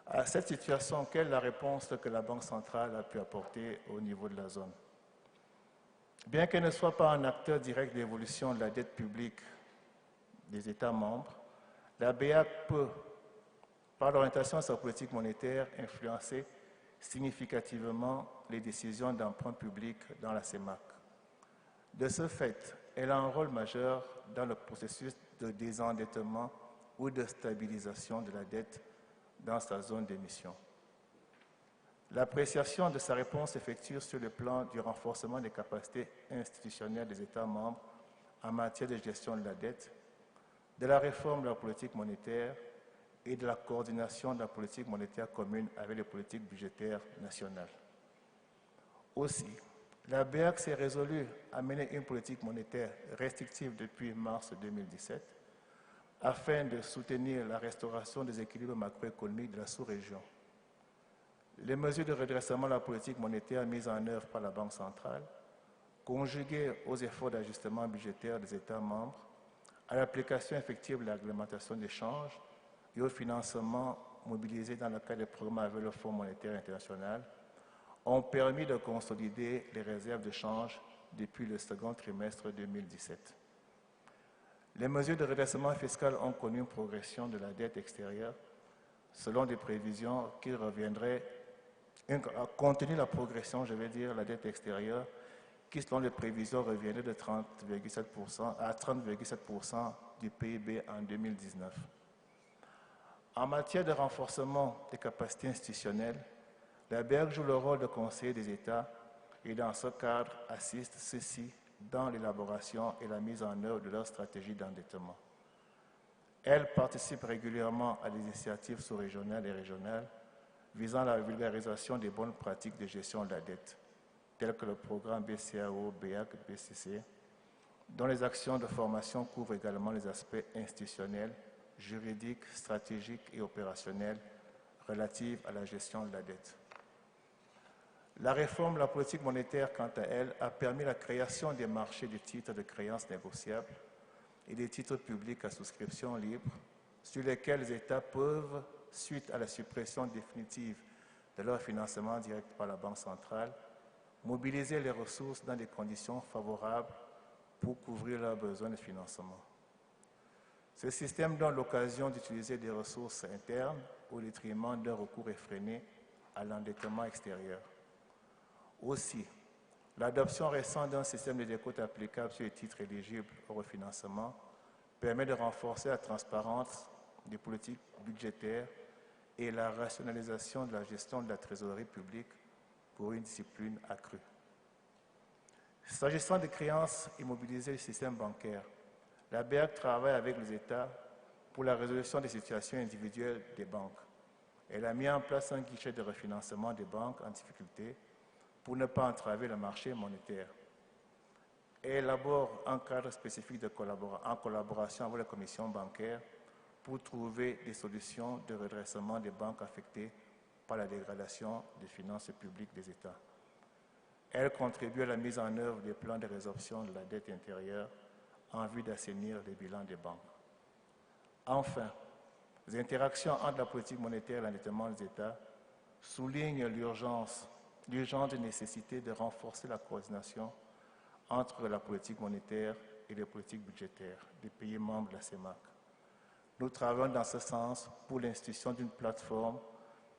À cette situation, quelle est la réponse que la Banque centrale a pu apporter au niveau de la zone? Bien qu'elle ne soit pas un acteur direct de l'évolution de la dette publique des États membres, la BA peut, par l'orientation de sa politique monétaire, influencer significativement les décisions d'emprunt public dans la CEMAC. De ce fait, elle a un rôle majeur dans le processus de désendettement ou de stabilisation de la dette dans sa zone d'émission. L'appréciation de sa réponse s'effectue sur le plan du renforcement des capacités institutionnelles des États membres en matière de gestion de la dette, de la réforme de la politique monétaire et de la coordination de la politique monétaire commune avec les politiques budgétaires nationales. Aussi, la BEAC s'est résolue à mener une politique monétaire restrictive depuis mars 2017 afin de soutenir la restauration des équilibres macroéconomiques de la sous-région. Les mesures de redressement de la politique monétaire mises en œuvre par la Banque centrale conjuguée aux efforts d'ajustement budgétaire des États membres, à l'application effective de la réglementation d'échange et au financement mobilisé dans le cadre des programmes avec le Fonds monétaire international, ont permis de consolider les réserves de change depuis le second trimestre 2017. Les mesures de redressement fiscal ont connu une progression de la dette extérieure selon des prévisions qui reviendraient, compte tenu de la progression, je vais dire, la dette extérieure, qui selon les prévisions reviendrait de 30,7% à 30,7% du PIB en 2019. En matière de renforcement des capacités institutionnelles, la BERC joue le rôle de conseiller des États et dans ce cadre assiste ceux-ci dans l'élaboration et la mise en œuvre de leur stratégie d'endettement. Elle participe régulièrement à des initiatives sous-régionales et régionales visant à la vulgarisation des bonnes pratiques de gestion de la dette, telles que le programme BCAO, BEAC, BCC, dont les actions de formation couvrent également les aspects institutionnels, juridiques, stratégiques et opérationnels relatifs à la gestion de la dette. La réforme de la politique monétaire, quant à elle, a permis la création des marchés de titres de créances négociables et des titres publics à souscription libre, sur lesquels les États peuvent, suite à la suppression définitive de leur financement direct par la Banque centrale, mobiliser les ressources dans des conditions favorables pour couvrir leurs besoins de financement. Ce système donne l'occasion d'utiliser des ressources internes au détriment d'un recours effréné à l'endettement extérieur. Aussi, l'adoption récente d'un système de décote applicable sur les titres éligibles au refinancement permet de renforcer la transparence des politiques budgétaires et la rationalisation de la gestion de la trésorerie publique pour une discipline accrue. S'agissant des créances immobilisées du système bancaire, la BERC travaille avec les États pour la résolution des situations individuelles des banques. Elle a mis en place un guichet de refinancement des banques en difficulté pour ne pas entraver le marché monétaire. Elle élabore un cadre spécifique en collaboration avec la commission bancaire pour trouver des solutions de redressement des banques affectées par la dégradation des finances publiques des États. Elle contribue à la mise en œuvre des plans de résorption de la dette intérieure en vue d'assainir les bilans des banques. Enfin, les interactions entre la politique monétaire et l'endettement des États soulignent l'urgente nécessité de renforcer la coordination entre la politique monétaire et les politiques budgétaires des pays membres de la CEMAC. Nous travaillons dans ce sens pour l'institution d'une plateforme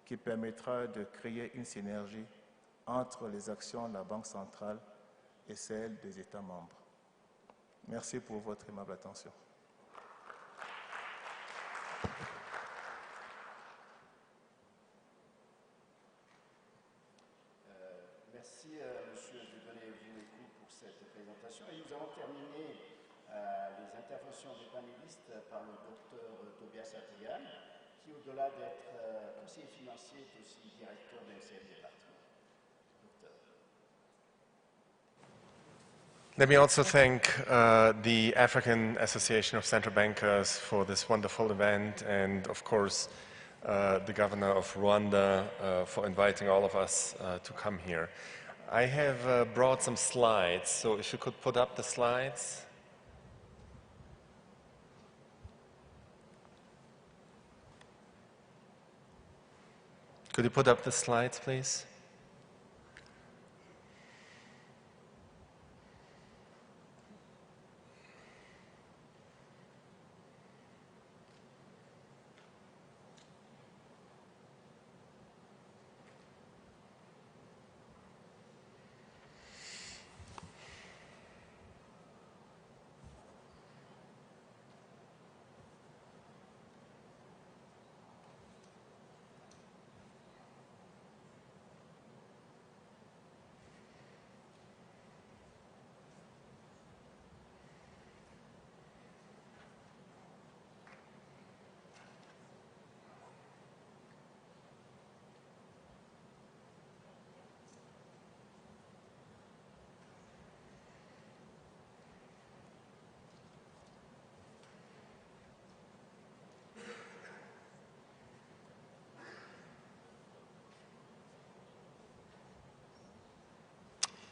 qui permettra de créer une synergie entre les actions de la Banque centrale et celles des États membres. Merci pour votre aimable attention. Merci, Monsieur Dieudonné-Vuékou, pour cette présentation. Et nous allons terminer les interventions des panélistes par le docteur Tobias Adrian, qui, au-delà d'être conseiller financier, est aussi directeur d'un CF département. Docteur. Let me also thank the African Association of Central Bankers for this wonderful event, and of course the governor of Rwanda for inviting all of us to come here. I have brought some slides, so if you could put up the slides. Could you put up the slides, please?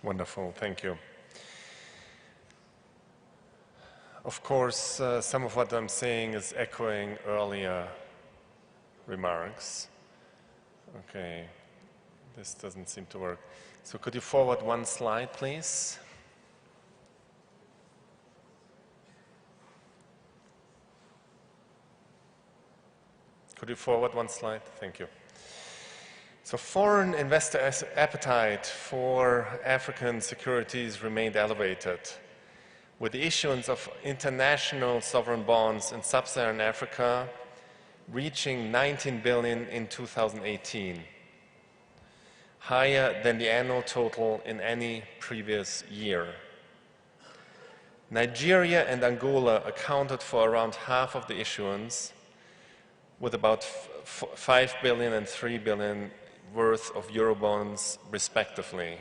Wonderful, thank you. Of course, some of what I'm saying is echoing earlier remarks. Okay, this doesn't seem to work. So could you forward one slide, please? Could you forward one slide? Thank you. So foreign investor appetite for African securities remained elevated, with the issuance of international sovereign bonds in sub-Saharan Africa reaching 19 billion in 2018, higher than the annual total in any previous year. Nigeria and Angola accounted for around half of the issuance, with about 5 billion and 3 billion worth of Eurobonds respectively.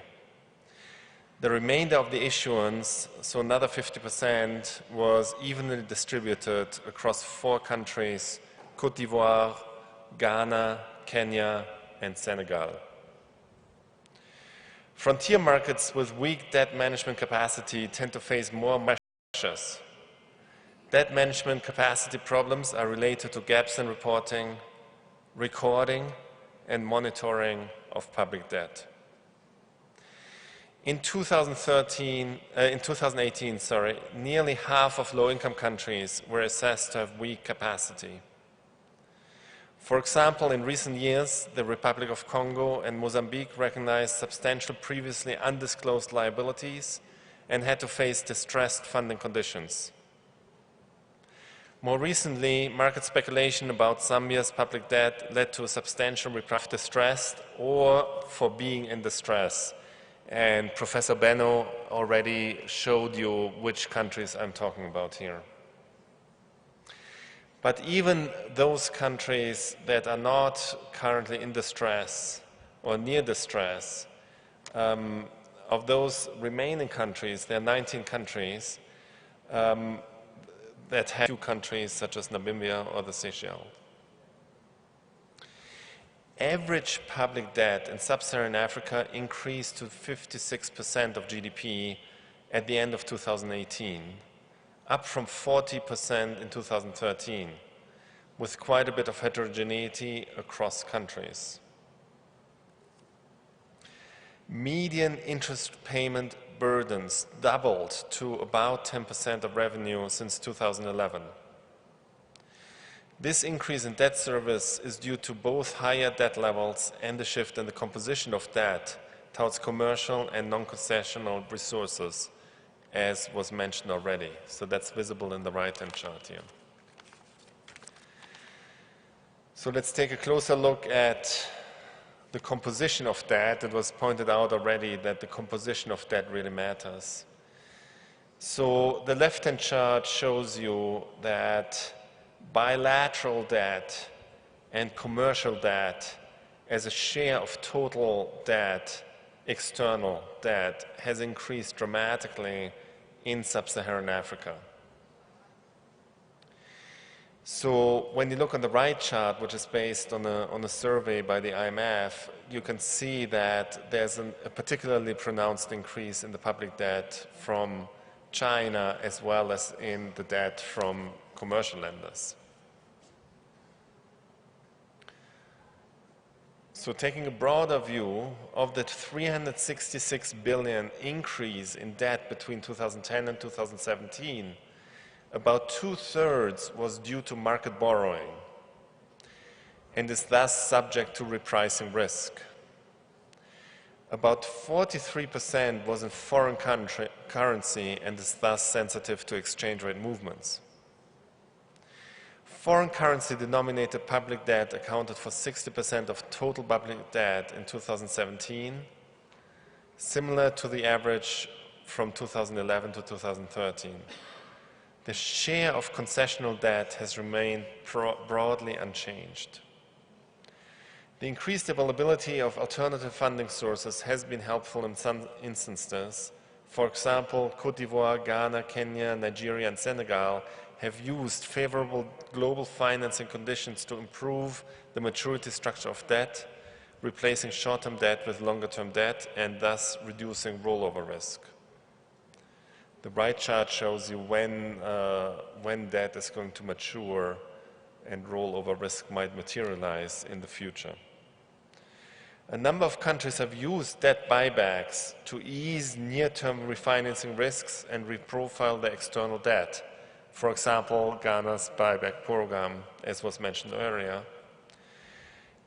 The remainder of the issuance, so another 50%, was evenly distributed across 4 countries: Côte d'Ivoire, Ghana, Kenya, and Senegal. Frontier markets with weak debt management capacity tend to face more pressures. Debt management capacity problems are related to gaps in reporting, recording, and monitoring of public debt. In 2018, nearly half of low-income countries were assessed to have weak capacity. For example, in recent years, the Republic of Congo and Mozambique recognized substantial previously undisclosed liabilities and had to face distressed funding conditions. More recently, market speculation about Zambia's public debt led to a substantial reprice of distressed or for being in distress. And Professor Benno already showed you which countries I'm talking about here. But even those countries that are not currently in distress or near distress, of those remaining countries, there are 19 countries, that have 2 countries such as Namibia or the Seychelles. Average public debt in sub-Saharan Africa increased to 56% of GDP at the end of 2018, up from 40% in 2013, with quite a bit of heterogeneity across countries. Median interest payment burdens doubled to about 10% of revenue since 2011. This increase in debt service is due to both higher debt levels and the shift in the composition of debt towards commercial and non-concessional resources, as was mentioned already. So that's visible in the right-hand chart here. So let's take a closer look at the composition of debt. It was pointed out already that the composition of debt really matters. So the left-hand chart shows you that bilateral debt and commercial debt as a share of total debt, external debt, has increased dramatically in sub-Saharan Africa. So when you look on the right chart, which is based on a survey by the IMF, you can see that there's a particularly pronounced increase in the public debt from China as well as in the debt from commercial lenders. So taking a broader view of that 366 billion increase in debt between 2010 and 2017, about 2/3 was due to market borrowing and is thus subject to repricing risk. About 43% was in foreign currency and is thus sensitive to exchange rate movements. Foreign currency denominated public debt accounted for 60% of total public debt in 2017, similar to the average from 2011 to 2013. The share of concessional debt has remained broadly unchanged. The increased availability of alternative funding sources has been helpful in some instances. For example, Côte d'Ivoire, Ghana, Kenya, Nigeria, and Senegal have used favorable global financing conditions to improve the maturity structure of debt, replacing short-term debt with longer-term debt, and thus reducing rollover risk. The right chart shows you when debt is going to mature and rollover risk might materialize in the future. A number of countries have used debt buybacks to ease near-term refinancing risks and reprofile their external debt. For example, Ghana's buyback program, as was mentioned earlier.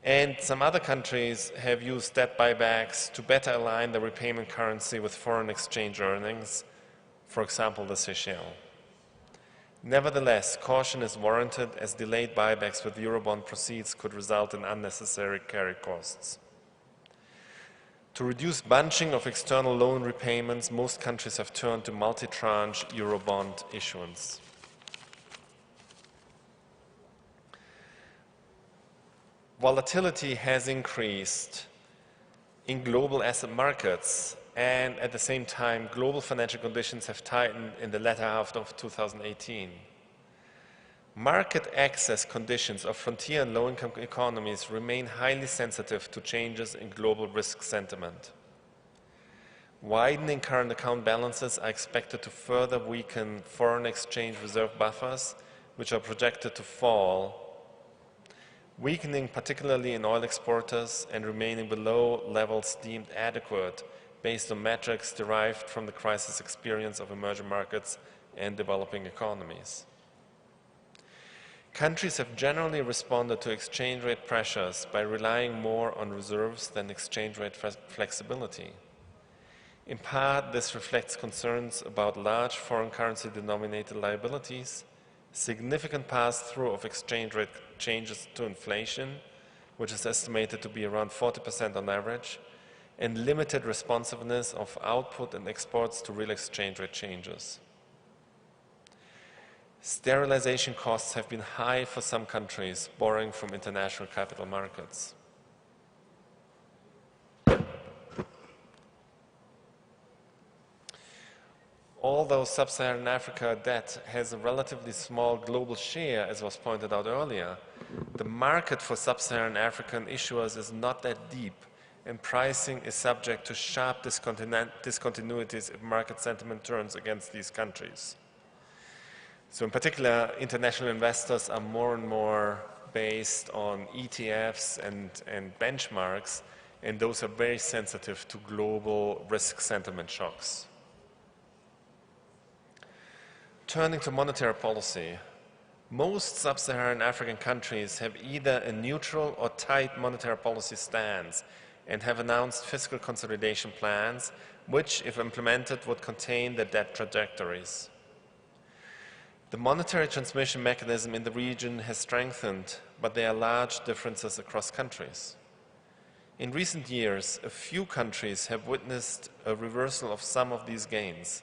And some other countries have used debt buybacks to better align the repayment currency with foreign exchange earnings, for example, the Seychelles. Nevertheless, caution is warranted as delayed buybacks with Eurobond proceeds could result in unnecessary carry costs. To reduce bunching of external loan repayments, most countries have turned to multi-tranche Eurobond issuance. Volatility has increased in global asset markets, and at the same time, global financial conditions have tightened in the latter half of 2018. Market access conditions of frontier and low-income economies remain highly sensitive to changes in global risk sentiment. Widening current account balances are expected to further weaken foreign exchange reserve buffers, which are projected to fall, weakening particularly in oil exporters and remaining below levels deemed adequate based on metrics derived from the crisis experience of emerging markets and developing economies. Countries have generally responded to exchange rate pressures by relying more on reserves than exchange rate flexibility. In part, this reflects concerns about large foreign currency denominated liabilities, significant pass-through of exchange rate changes to inflation, which is estimated to be around 40% on average, and limited responsiveness of output and exports to real exchange rate changes. Sterilization costs have been high for some countries borrowing from international capital markets. Although sub-Saharan Africa debt has a relatively small global share, as was pointed out earlier, the market for sub-Saharan African issuers is not that deep, and pricing is subject to sharp discontinuities if market sentiment turns against these countries. So in particular, international investors are more and more based on ETFs and benchmarks, and those are very sensitive to global risk sentiment shocks. Turning to monetary policy, most sub-Saharan African countries have either a neutral or tight monetary policy stance and have announced fiscal consolidation plans, which, if implemented, would contain their debt trajectories. The monetary transmission mechanism in the region has strengthened, but there are large differences across countries. In recent years, a few countries have witnessed a reversal of some of these gains.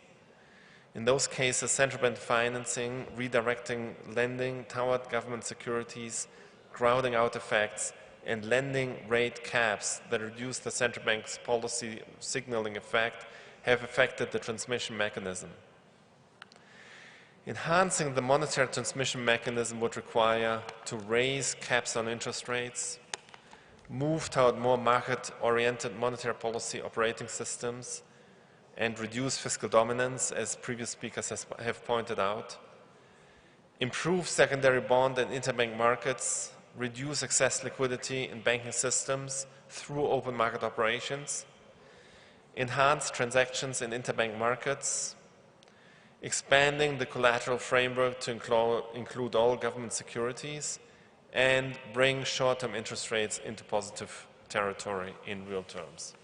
In those cases, central bank financing, redirecting lending toward government securities, crowding out effects, and lending rate caps that reduce the central bank's policy signaling effect have affected the transmission mechanism. Enhancing the monetary transmission mechanism would require to raise caps on interest rates, move toward more market-oriented monetary policy operating systems, and reduce fiscal dominance, as previous speakers have pointed out, improve secondary bond and interbank markets, reduce excess liquidity in banking systems through open market operations, enhance transactions in interbank markets, expanding the collateral framework to include all government securities, and bring short-term interest rates into positive territory in real terms.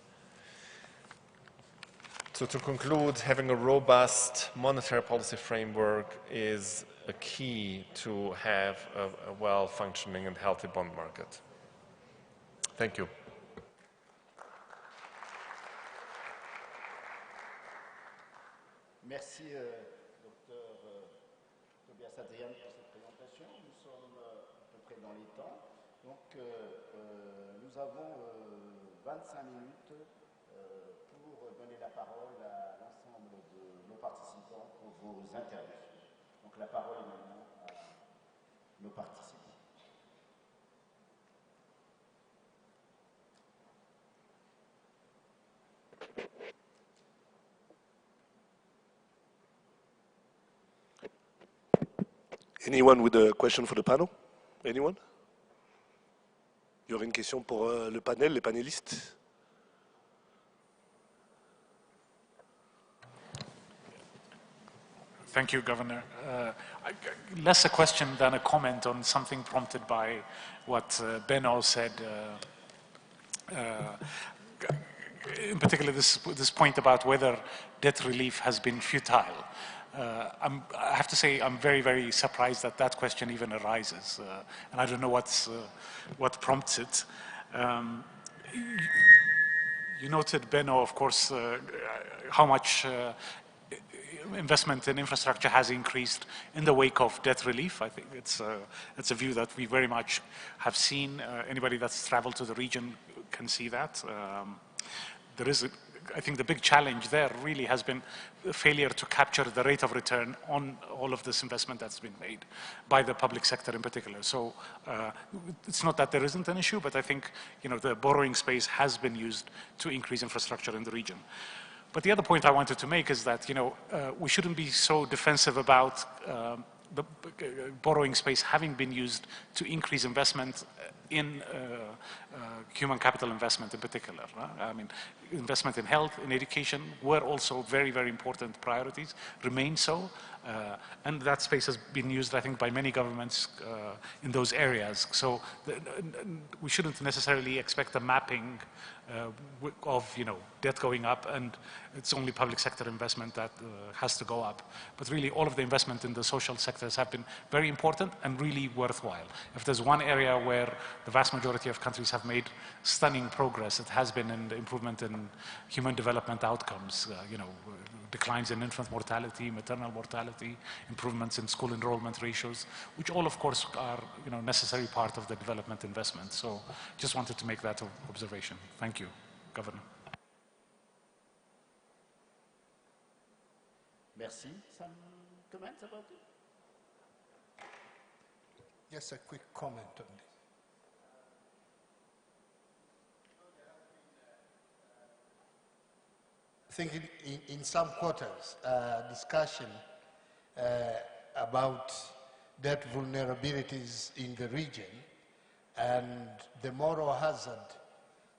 So to conclude, having a robust monetary policy framework is a key to have a well-functioning and healthy bond market. Thank you. Merci, docteur Tobias Adrian, pour cette présentation. Nous sommes à peu près dans les temps. Donc, nous avons 25 minutes pour donner la parole à l'ensemble de nos participants pour vos interviews. Donc, la parole est maintenant à nos participants. Anyone with a question for the panel? Anyone? Il y aurait une question pour le panel, les panélistes? Thank you, Governor. Less a question than a comment on something prompted by what Benno said. In particular, this point about whether debt relief has been futile. I have to say I'm very, very surprised that that question even arises, and I don't know what prompts it. You noted, Benno, of course, how much investment in infrastructure has increased in the wake of debt relief. I think it's a view that we very much have seen. Anybody that's traveled to the region can see that. I think the big challenge there really has been the failure to capture the rate of return on all of this investment that's been made by the public sector in particular. So it's not that there isn't an issue, but I think the borrowing space has been used to increase infrastructure in the region. But the other point I wanted to make is that we shouldn't be so defensive about the borrowing space having been used to increase investment in human capital investment in particular. I mean, investment in health, in education were also very, very important priorities, remain so. And that space has been used, I think, by many governments in those areas. So we shouldn't necessarily expect a mapping of debt going up and it's only public sector investment that has to go up. But really all of the investment in the social sectors have been very important and really worthwhile. If there's one area where the vast majority of countries have made stunning progress, it has been in the improvement in human development outcomes, declines in infant mortality, maternal mortality, improvements in school enrollment ratios, which all of course are necessary part of the development investment. So just wanted to make that observation. Thank you, Governor. Merci. Some comments about it? Just a quick comment on this. I think in some quarters, discussion about debt vulnerabilities in the region and the moral hazard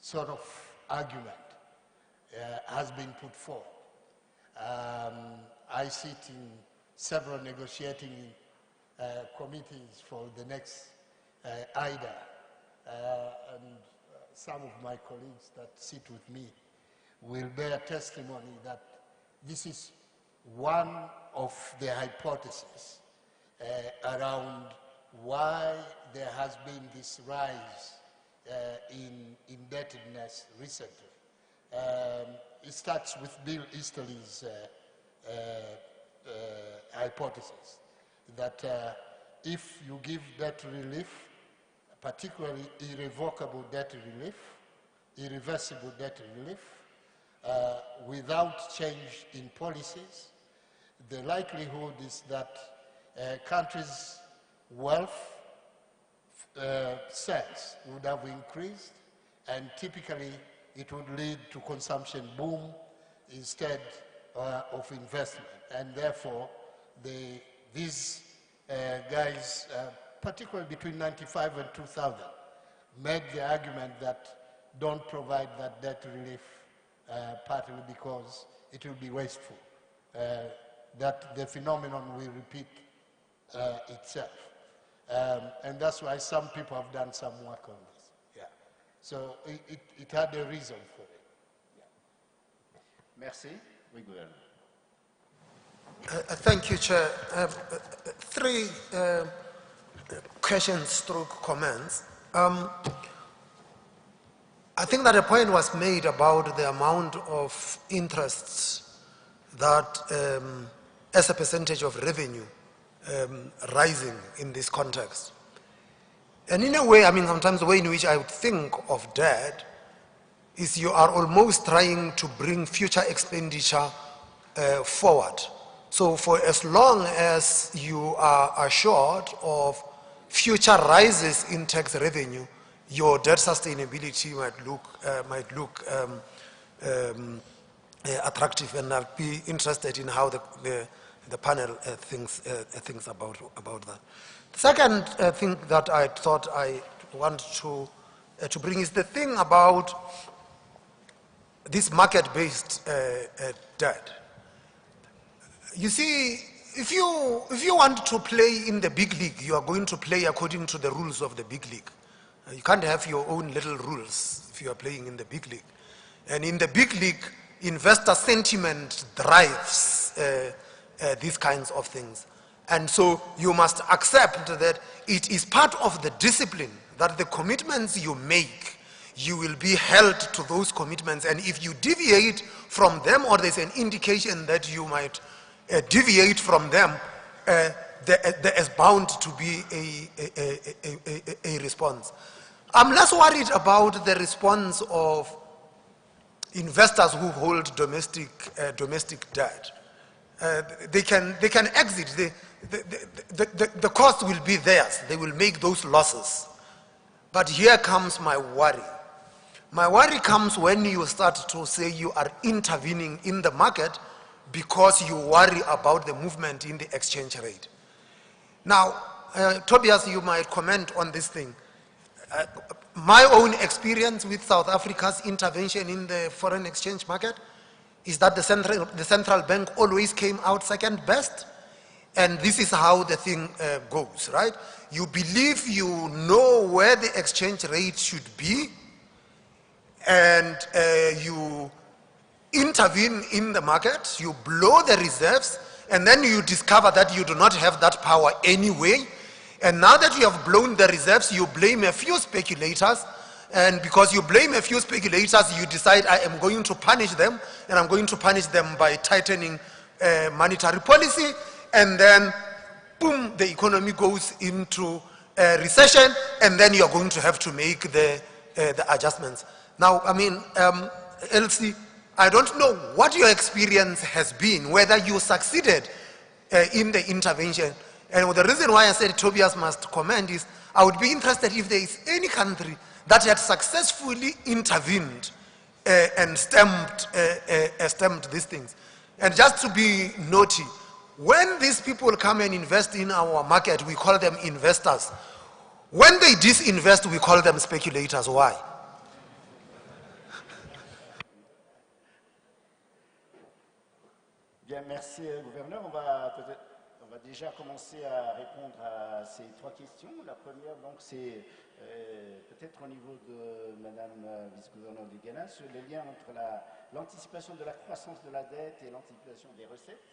sort of argument has been put forward. I sit in several negotiating committees for the next IDA, and some of my colleagues that sit with me will bear testimony that this is one of the hypotheses around why there has been this rise in indebtedness recently. It starts with Bill Easterly's hypothesis that if you give debt relief, particularly irrevocable debt relief, irreversible debt relief, without change in policies, the likelihood is that countries' wealth sense would have increased, and typically it would lead to consumption boom instead of investment. And therefore, these guys, particularly between 95 and 2000, made the argument that don't provide that debt relief partly because it will be wasteful, that the phenomenon will repeat itself. And that's why some people have done some work on this. Yeah. So it had a reason for it. Yeah. Merci. Oui, Gouverneur. Thank you, Chair. Three questions stroke comments. I think that a point was made about the amount of interests that, as a percentage of revenue, rising in this context. And in a way, I mean, sometimes the way in which I would think of debt is you are almost trying to bring future expenditure forward. So for as long as you are assured of future rises in tax revenue, your debt sustainability might look attractive, and I'd be interested in how the panel thinks about that. The second thing that I thought I want to bring is the thing about this market-based debt. You see, if you want to play in the big league, you are going to play according to the rules of the big league. You can't have your own little rules if you are playing in the big league. And in the big league, investor sentiment drives these kinds of things. And so you must accept that it is part of the discipline that the commitments you make, you will be held to those commitments. And if you deviate from them, or there's an indication that you might deviate from them, there is bound to be a response. I'm less worried about the response of investors who hold domestic debt. They can exit. The cost will be theirs. They will make those losses. But here comes my worry. My worry comes when you start to say you are intervening in the market because you worry about the movement in the exchange rate. Now, Tobias, you might comment on this thing. My own experience with South Africa's intervention in the foreign exchange market is that the central bank always came out second best, and this is how the thing goes, right? You believe you know where the exchange rate should be, and you intervene in the market, you blow the reserves, and then you discover that you do not have that power anyway. And now that you have blown the reserves, you blame a few speculators, and because you blame a few speculators, you decide, I am going to punish them, and I'm going to punish them by tightening monetary policy, and then, boom, the economy goes into recession, and then you're going to have to make the adjustments. Now, I mean, Elsie, I don't know what your experience has been, whether you succeeded in the intervention. And the reason why I said Tobias must comment is, I would be interested if there is any country that had successfully intervened and stamped these things. And just to be naughty, when these people come and invest in our market, we call them investors. When they disinvest, we call them speculators. Why? Bien, merci, gouverneur. On va déjà commencer à répondre à ces trois questions. La première, donc, c'est peut-être au niveau de Madame vice-gouverneure du Ghana, sur les liens entre l'anticipation de la croissance de la dette et l'anticipation des recettes,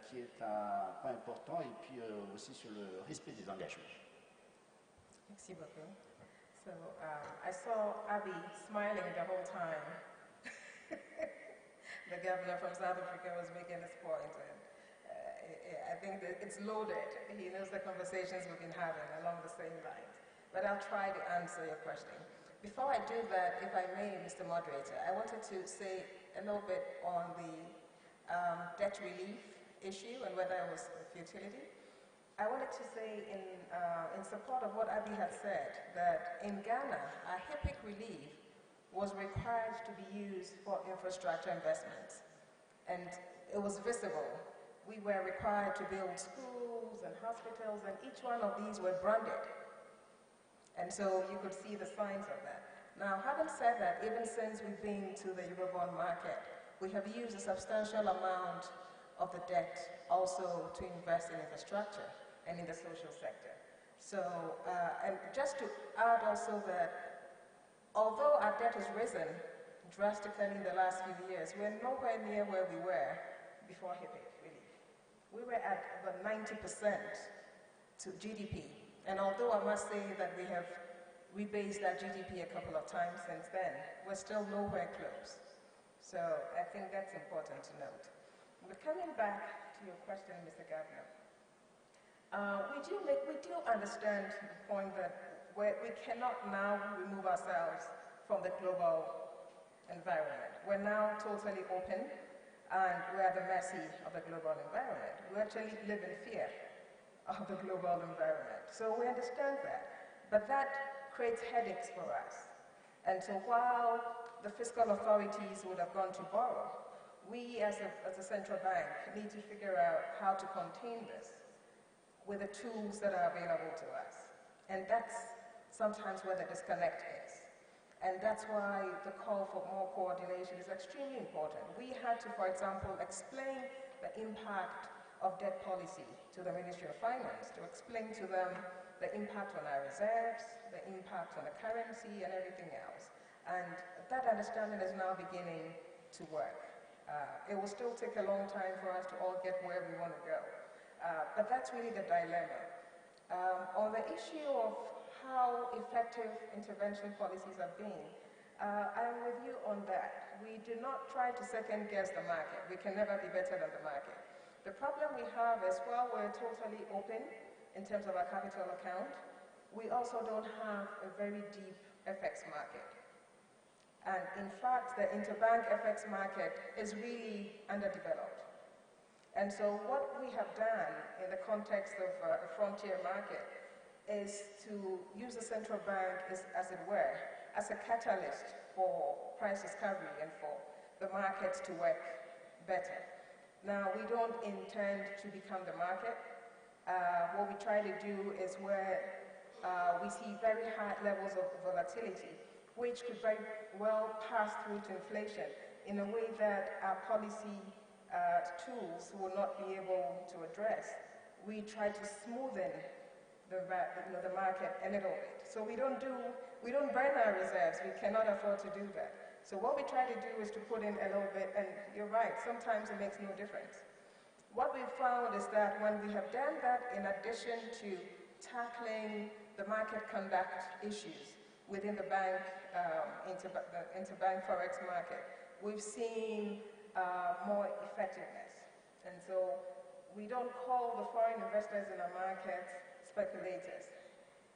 qui est un point important, et puis aussi sur le respect des engagements. Merci beaucoup. So, I saw Abby smiling the whole time. The governor from South Africa was making this point, and I think that it's loaded. He knows the conversations we've been having along the same lines. But I'll try to answer your question. Before I do that, if I may, Mr. Moderator, I wanted to say a little bit on the debt relief issue and whether it was a futility. I wanted to say in support of what Abby had said, that in Ghana, a HIPIC relief was required to be used for infrastructure investments. And it was visible. We were required to build schools and hospitals, and each one of these were branded. And so you could see the signs of that. Now, having said that, even since we've been to the Eurobond market, we have used a substantial amount of the debt also to invest in infrastructure and in the social sector. So, and just to add also that although our debt has risen drastically in the last few years, we're nowhere near where we were before HIPIC relief. We were at about 90% to GDP. And although I must say that we have rebased our GDP a couple of times since then, we're still nowhere close. So I think that's important to note. But coming back to your question, Mr. Governor, we do understand the point that we cannot now remove ourselves from the global environment. We're now totally open, and we're at the mercy of the global environment. We actually live in fear of the global environment. So we understand that. But that creates headaches for us. And so while the fiscal authorities would have gone to borrow, we as a central bank need to figure out how to contain this with the tools that are available to us. And that's sometimes where the disconnect is. And that's why the call for more coordination is extremely important. We had to, for example, explain the impact of debt policy to the Ministry of Finance, to explain to them the impact on our reserves, the impact on the currency and everything else. And that understanding is now beginning to work. It will still take a long time for us to all get where we want to go. But that's really the dilemma. On the issue of how effective intervention policies have been, I'm with you on that. We do not try to second guess the market. We can never be better than the market. The problem we have is, while we're totally open in terms of our capital account, we also don't have a very deep FX market. And in fact, the interbank FX market is really underdeveloped. And so what we have done in the context of a frontier market is to use the central bank as it were, as a catalyst for price discovery and for the markets to work better. Now, we don't intend to become the market. What we try to do is where we see very high levels of volatility, which could very well pass through to inflation in a way that our policy tools will not be able to address. We try to smoothen the market a little bit. So we don't burn our reserves. We cannot afford to do that. So what we try to do is to put in a little bit, and you're right, sometimes it makes no difference. What we've found is that when we have done that, in addition to tackling the market conduct issues within the bank, the interbank forex market, we've seen more effectiveness. And so we don't call the foreign investors in our markets speculators.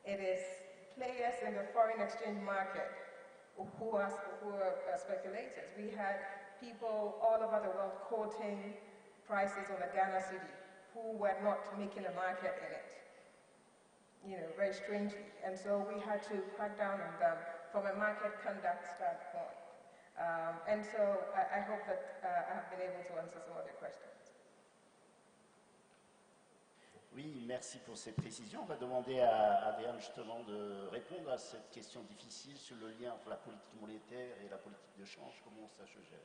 It is players in the foreign exchange market who are speculators. We had people all over the world quoting prices on the Ghana cedi who were not making a market in it, very strangely. And so we had to crack down on them from a market conduct standpoint. And so I hope that I have been able to answer some of your questions. Oui, merci pour ces précisions. On va demander à Adrian justement de répondre à cette question difficile sur le lien entre la politique monétaire et la politique de change. Comment ça se gère?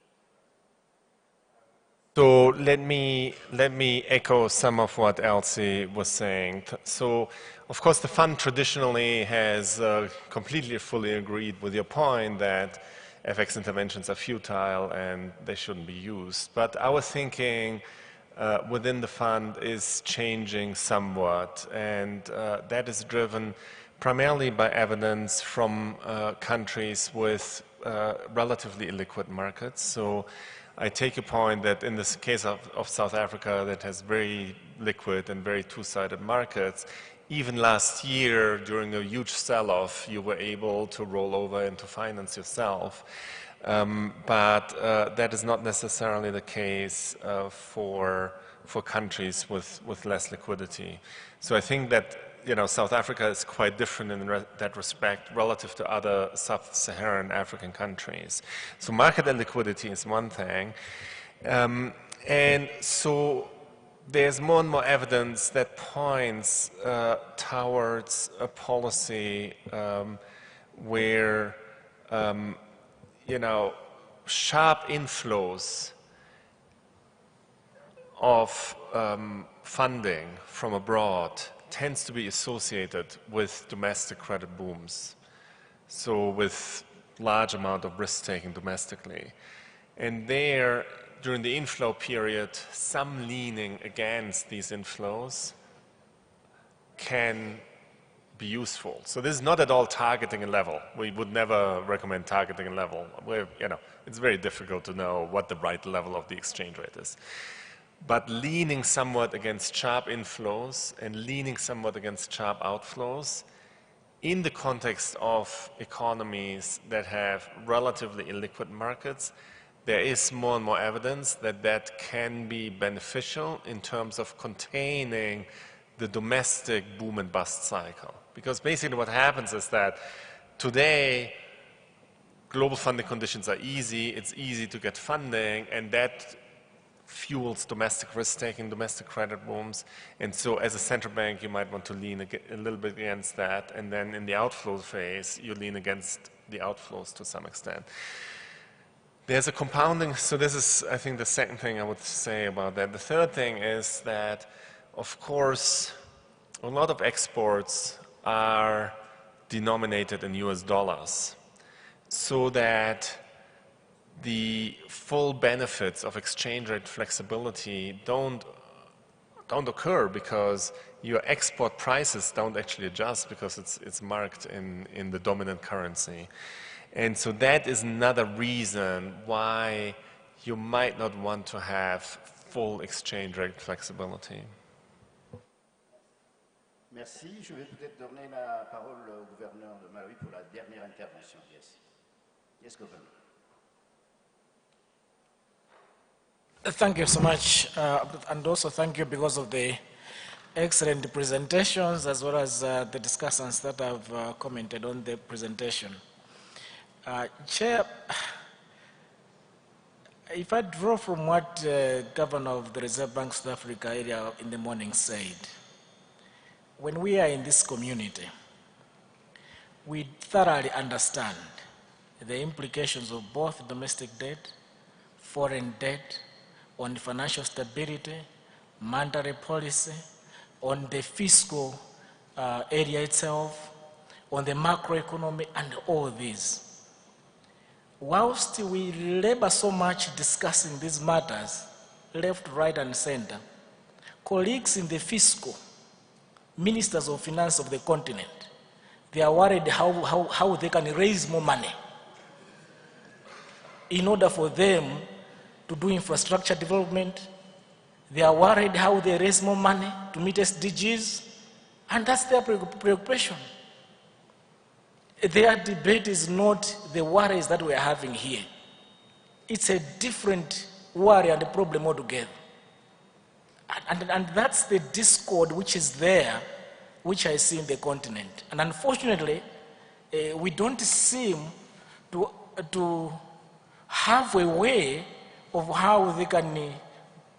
So let me echo some of what Elsie was saying. So, of course, the fund traditionally has completely fully agreed with your point that FX interventions are futile and they shouldn't be used. But our thinking within the fund is changing somewhat, and that is driven primarily by evidence from countries with relatively illiquid markets. So I take a point that in this case of South Africa that has very liquid and very two-sided markets, even last year during a huge sell-off, you were able to roll over and to finance yourself. But that is not necessarily the case for countries with less liquidity. So I think that South Africa is quite different in that respect relative to other sub-Saharan African countries. So market and liquidity is one thing. And so there's more and more evidence that points towards a policy where, sharp inflows of funding from abroad tends to be associated with domestic credit booms, so with large amount of risk-taking domestically. And there, during the inflow period, some leaning against these inflows can be useful. So this is not at all targeting a level. We would never recommend targeting a level. It's very difficult to know what the right level of the exchange rate is. But leaning somewhat against sharp inflows and leaning somewhat against sharp outflows in the context of economies that have relatively illiquid markets, there is more and more evidence that that can be beneficial in terms of containing the domestic boom and bust cycle. Because basically what happens is that today global funding conditions are easy, it's easy to get funding, and that fuels domestic risk-taking, domestic credit booms. And so as a central bank, you might want to lean a little bit against that. And then in the outflow phase, you lean against the outflows to some extent. There's a compounding, so this is, I think, the second thing I would say about that. The third thing is that, of course, a lot of exports are denominated in US dollars, so that the full benefits of exchange rate flexibility don't occur because your export prices don't actually adjust because it's marked in the dominant currency. And so that is another reason why you might not want to have full exchange rate flexibility. Merci. Je vais peut-être donner la parole au gouverneur de Malawi pour la dernière intervention. Yes. Yes, Governor. Thank you so much, and also thank you because of the excellent presentations as well as the discussants that have commented on the presentation. Chair, if I draw from what Governor of the Reserve Bank of South Africa earlier in the morning said, when we are in this community, we thoroughly understand the implications of both domestic debt, foreign debt, on financial stability, monetary policy, on the fiscal area itself, on the macroeconomy, and all these. Whilst we labor so much discussing these matters, left, right, and center, colleagues in the fiscal, ministers of finance of the continent, they are worried how they can raise more money in order for them to do infrastructure development. They are worried how they raise more money to meet SDGs, and that's their preoccupation. Their debate is not the worries that we are having here. It's a different worry and a problem altogether. And that's the discord which is there, which I see in the continent. And unfortunately, we don't seem to have a way of how they can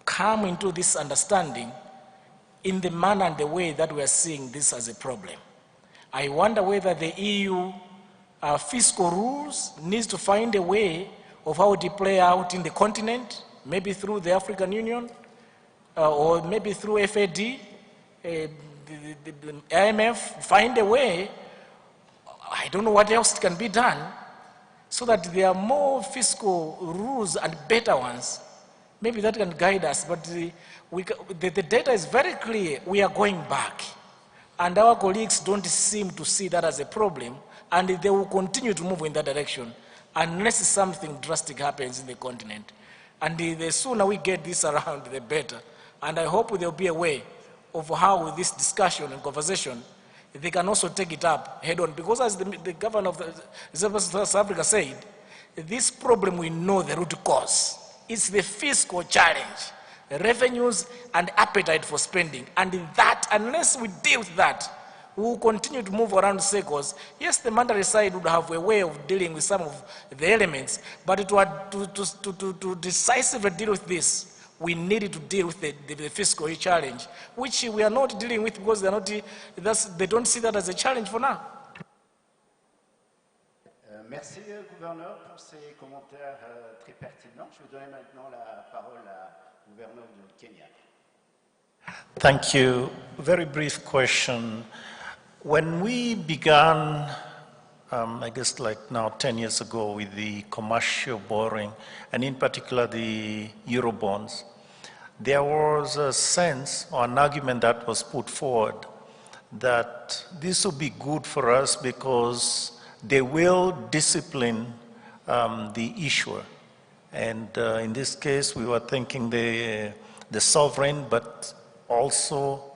come into this understanding in the manner and the way that we are seeing this as a problem. I wonder whether the EU fiscal rules needs to find a way of how to play out in the continent, maybe through the African Union, or maybe through FAD, the IMF, find a way. I don't know what else can be done, so that there are more fiscal rules and better ones. Maybe that can guide us, but the data is very clear. We are going back, and our colleagues don't seem to see that as a problem, and they will continue to move in that direction unless something drastic happens in the continent. And the sooner we get this around, the better. And I hope there will be a way of how this discussion and conversation, they can also take it up head on. Because as the governor of the Reserve Bank of South Africa said, this problem, we know the root cause. It's the fiscal challenge, revenues and appetite for spending. And that, unless we deal with that, we will continue to move around circles. Yes, the monetary side would have a way of dealing with some of the elements, but to decisively deal with this, we needed to deal with the fiscal challenge, which we are not dealing with because they don't see that as a challenge for now. Merci, gouverneur, pour ces commentaires très pertinents. Je vais donner maintenant la parole au gouverneur du Kenya. Thank you. Very brief question. When we began, I guess like now 10 years ago, with the commercial borrowing, and in particular the Eurobonds, there was a sense or an argument that was put forward that this would be good for us because they will discipline the issuer. And in this case, we were thinking the sovereign, but also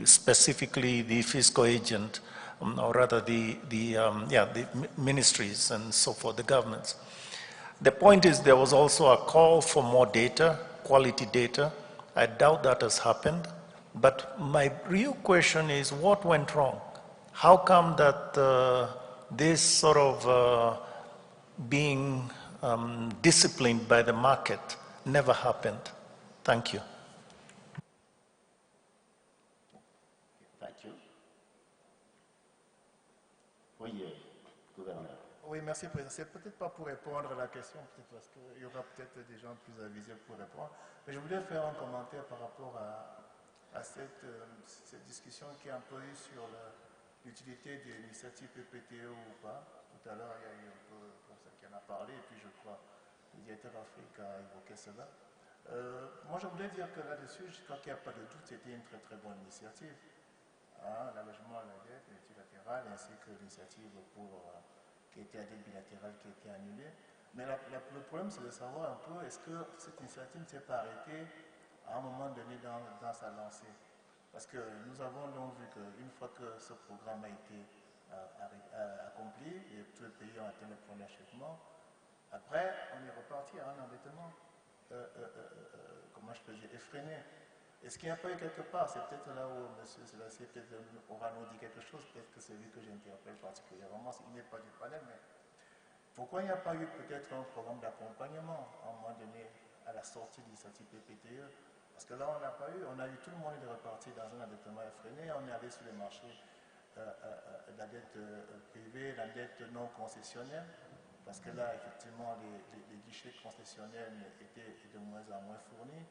specifically the fiscal agent, or rather the ministries and so forth, the governments. The point is there was also a call for more data, quality data. I doubt that has happened. But my real question is, what went wrong? How come that this sort of being disciplined by the market never happened. Thank you. Thank you. Oui, gouverneur. Oui, merci, Président. C'est peut-être pas pour répondre à la question, peut-être parce qu'il y aura peut-être des gens plus avisés pour répondre, mais je voulais faire un commentaire par rapport à cette discussion qui est un peu eu sur l'utilité de l'initiative PPTE ou pas. Tout à l'heure, il y a eu un peu pour ça qui en a parlé, et puis je crois que le directeur Afrique a évoqué cela. Moi, je voulais dire que là-dessus, je crois qu'il n'y a pas de doute, c'était une très très bonne initiative. Hein, l'allègement de la dette multilatérale, ainsi que l'initiative qui était à dette bilatérale qui a été annulée. Mais le problème, c'est de savoir un peu, est-ce que cette initiative ne s'est pas arrêtée à un moment donné dans sa lancée? Parce que nous avons donc vu qu'une fois que ce programme a été accompli et tous les pays ont atteint le point d'achèvement, après, on est reparti à un endettement, comment je peux dire, effréné. Est-ce qu'il n'y a pas eu quelque part, c'est peut-être là où M. Sélassié aura nous dit quelque chose, peut-être que c'est lui que j'interpelle particulièrement, il n'est pas du panel, mais pourquoi il n'y a pas eu peut-être un programme d'accompagnement à un moment donné à la sortie de l'initiative PPTE? Parce que là, on n'a pas eu, on a eu tout le monde est reparti dans un endettement effréné, on est allé sur les marchés de la dette privée, la dette non concessionnelle, parce que là, effectivement, les guichets concessionnels étaient de moins en moins fournis.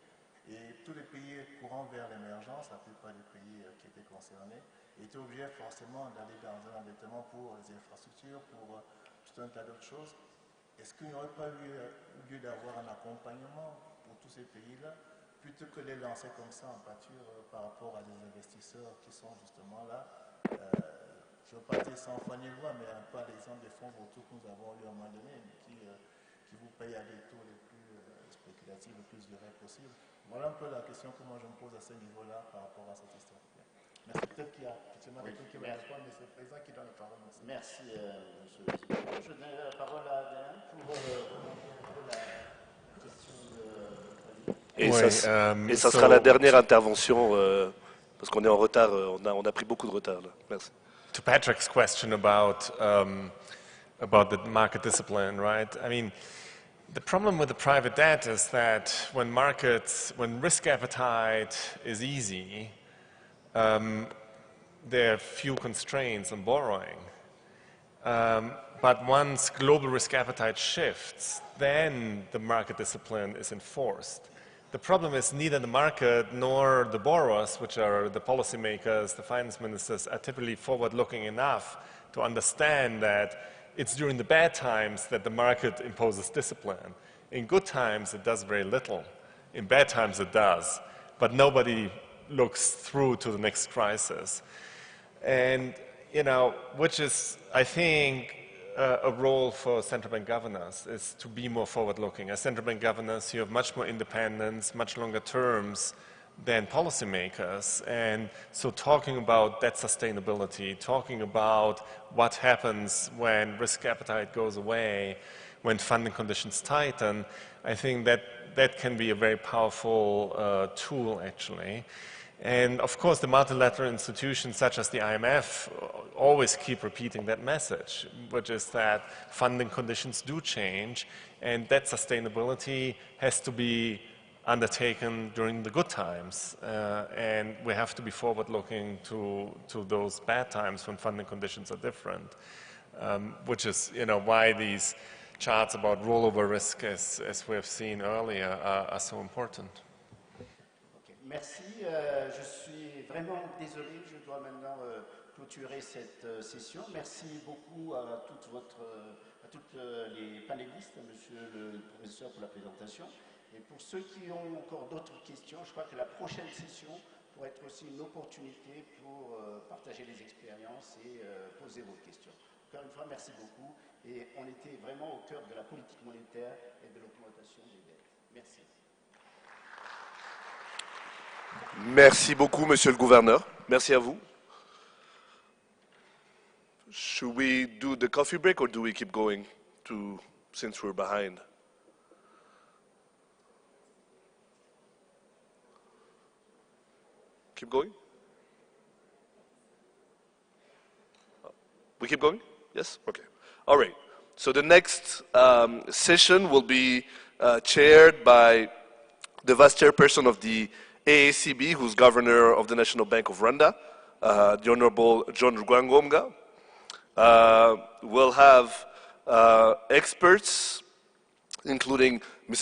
Et tous les pays courant vers l'émergence, la plupart des pays qui étaient concernés, étaient obligés forcément d'aller dans un endettement pour les infrastructures, pour tout un tas d'autres choses. Est-ce qu'il n'y aurait pas eu lieu d'avoir un accompagnement pour tous ces pays-là, plutôt que les lancer comme ça en pâture par rapport à des investisseurs qui sont justement là? Je ne veux pas dire sans foi ni loi, mais un peu à l'exemple des fonds vautours que nous avons eu à un moment donné, qui vous payent à des taux les plus spéculatifs, les plus directs possibles. Voilà un peu la question que moi je me pose à ce niveau-là par rapport à cette histoire. Merci. Peut-être qu'il y a effectivement quelqu'un qui va répondre, mais c'est le président qui donne la parole. Merci, monsieur le président. Je donne la parole à Alain pour la question de... Et ça sera la dernière intervention, parce qu'on est en retard, on a pris beaucoup de retard là. Merci. To Patrick's question about the market discipline, right? I mean, the problem with the private debt is that when risk appetite is easy, there are few constraints on borrowing. But once global risk appetite shifts, then the market discipline is enforced. The problem is neither the market nor the borrowers, which are the policymakers, the finance ministers, are typically forward-looking enough to understand that it's during the bad times that the market imposes discipline. In good times, it does very little. In bad times, it does. But nobody looks through to the next crisis. And, you know, which is, I think, a role for central bank governors is to be more forward-looking. As central bank governors, you have much more independence, much longer terms than policymakers. And so talking about debt sustainability, talking about what happens when risk appetite goes away, when funding conditions tighten, I think that can be a very powerful tool, actually. And of course, the multilateral institutions such as the IMF always keep repeating that message, which is that funding conditions do change, and that sustainability has to be undertaken during the good times, and we have to be forward-looking to those bad times when funding conditions are different, which is, you know, why these charts about rollover risk, as we have seen earlier, are so important. Okay. Merci. Je suis vraiment désolé, je dois maintenant clôturer cette session. Merci beaucoup à toutes les panélistes, monsieur le professeur, pour la présentation. Et pour ceux qui ont encore d'autres questions, je crois que la prochaine session pourrait être aussi une opportunité pour partager les expériences et poser vos questions. Encore une fois, merci beaucoup. Et on était vraiment au cœur de la politique monétaire et de l'augmentation des dettes. Merci. Merci beaucoup, monsieur le gouverneur. Merci à vous. Should we do the coffee break or do we keep going since we're behind? Keep going? We keep going? Yes? Okay. All right. So the next session will be chaired by the vice chairperson of the AACB, who's governor of the National Bank of Rwanda, the Honorable John Rwangombwa. We'll have experts, including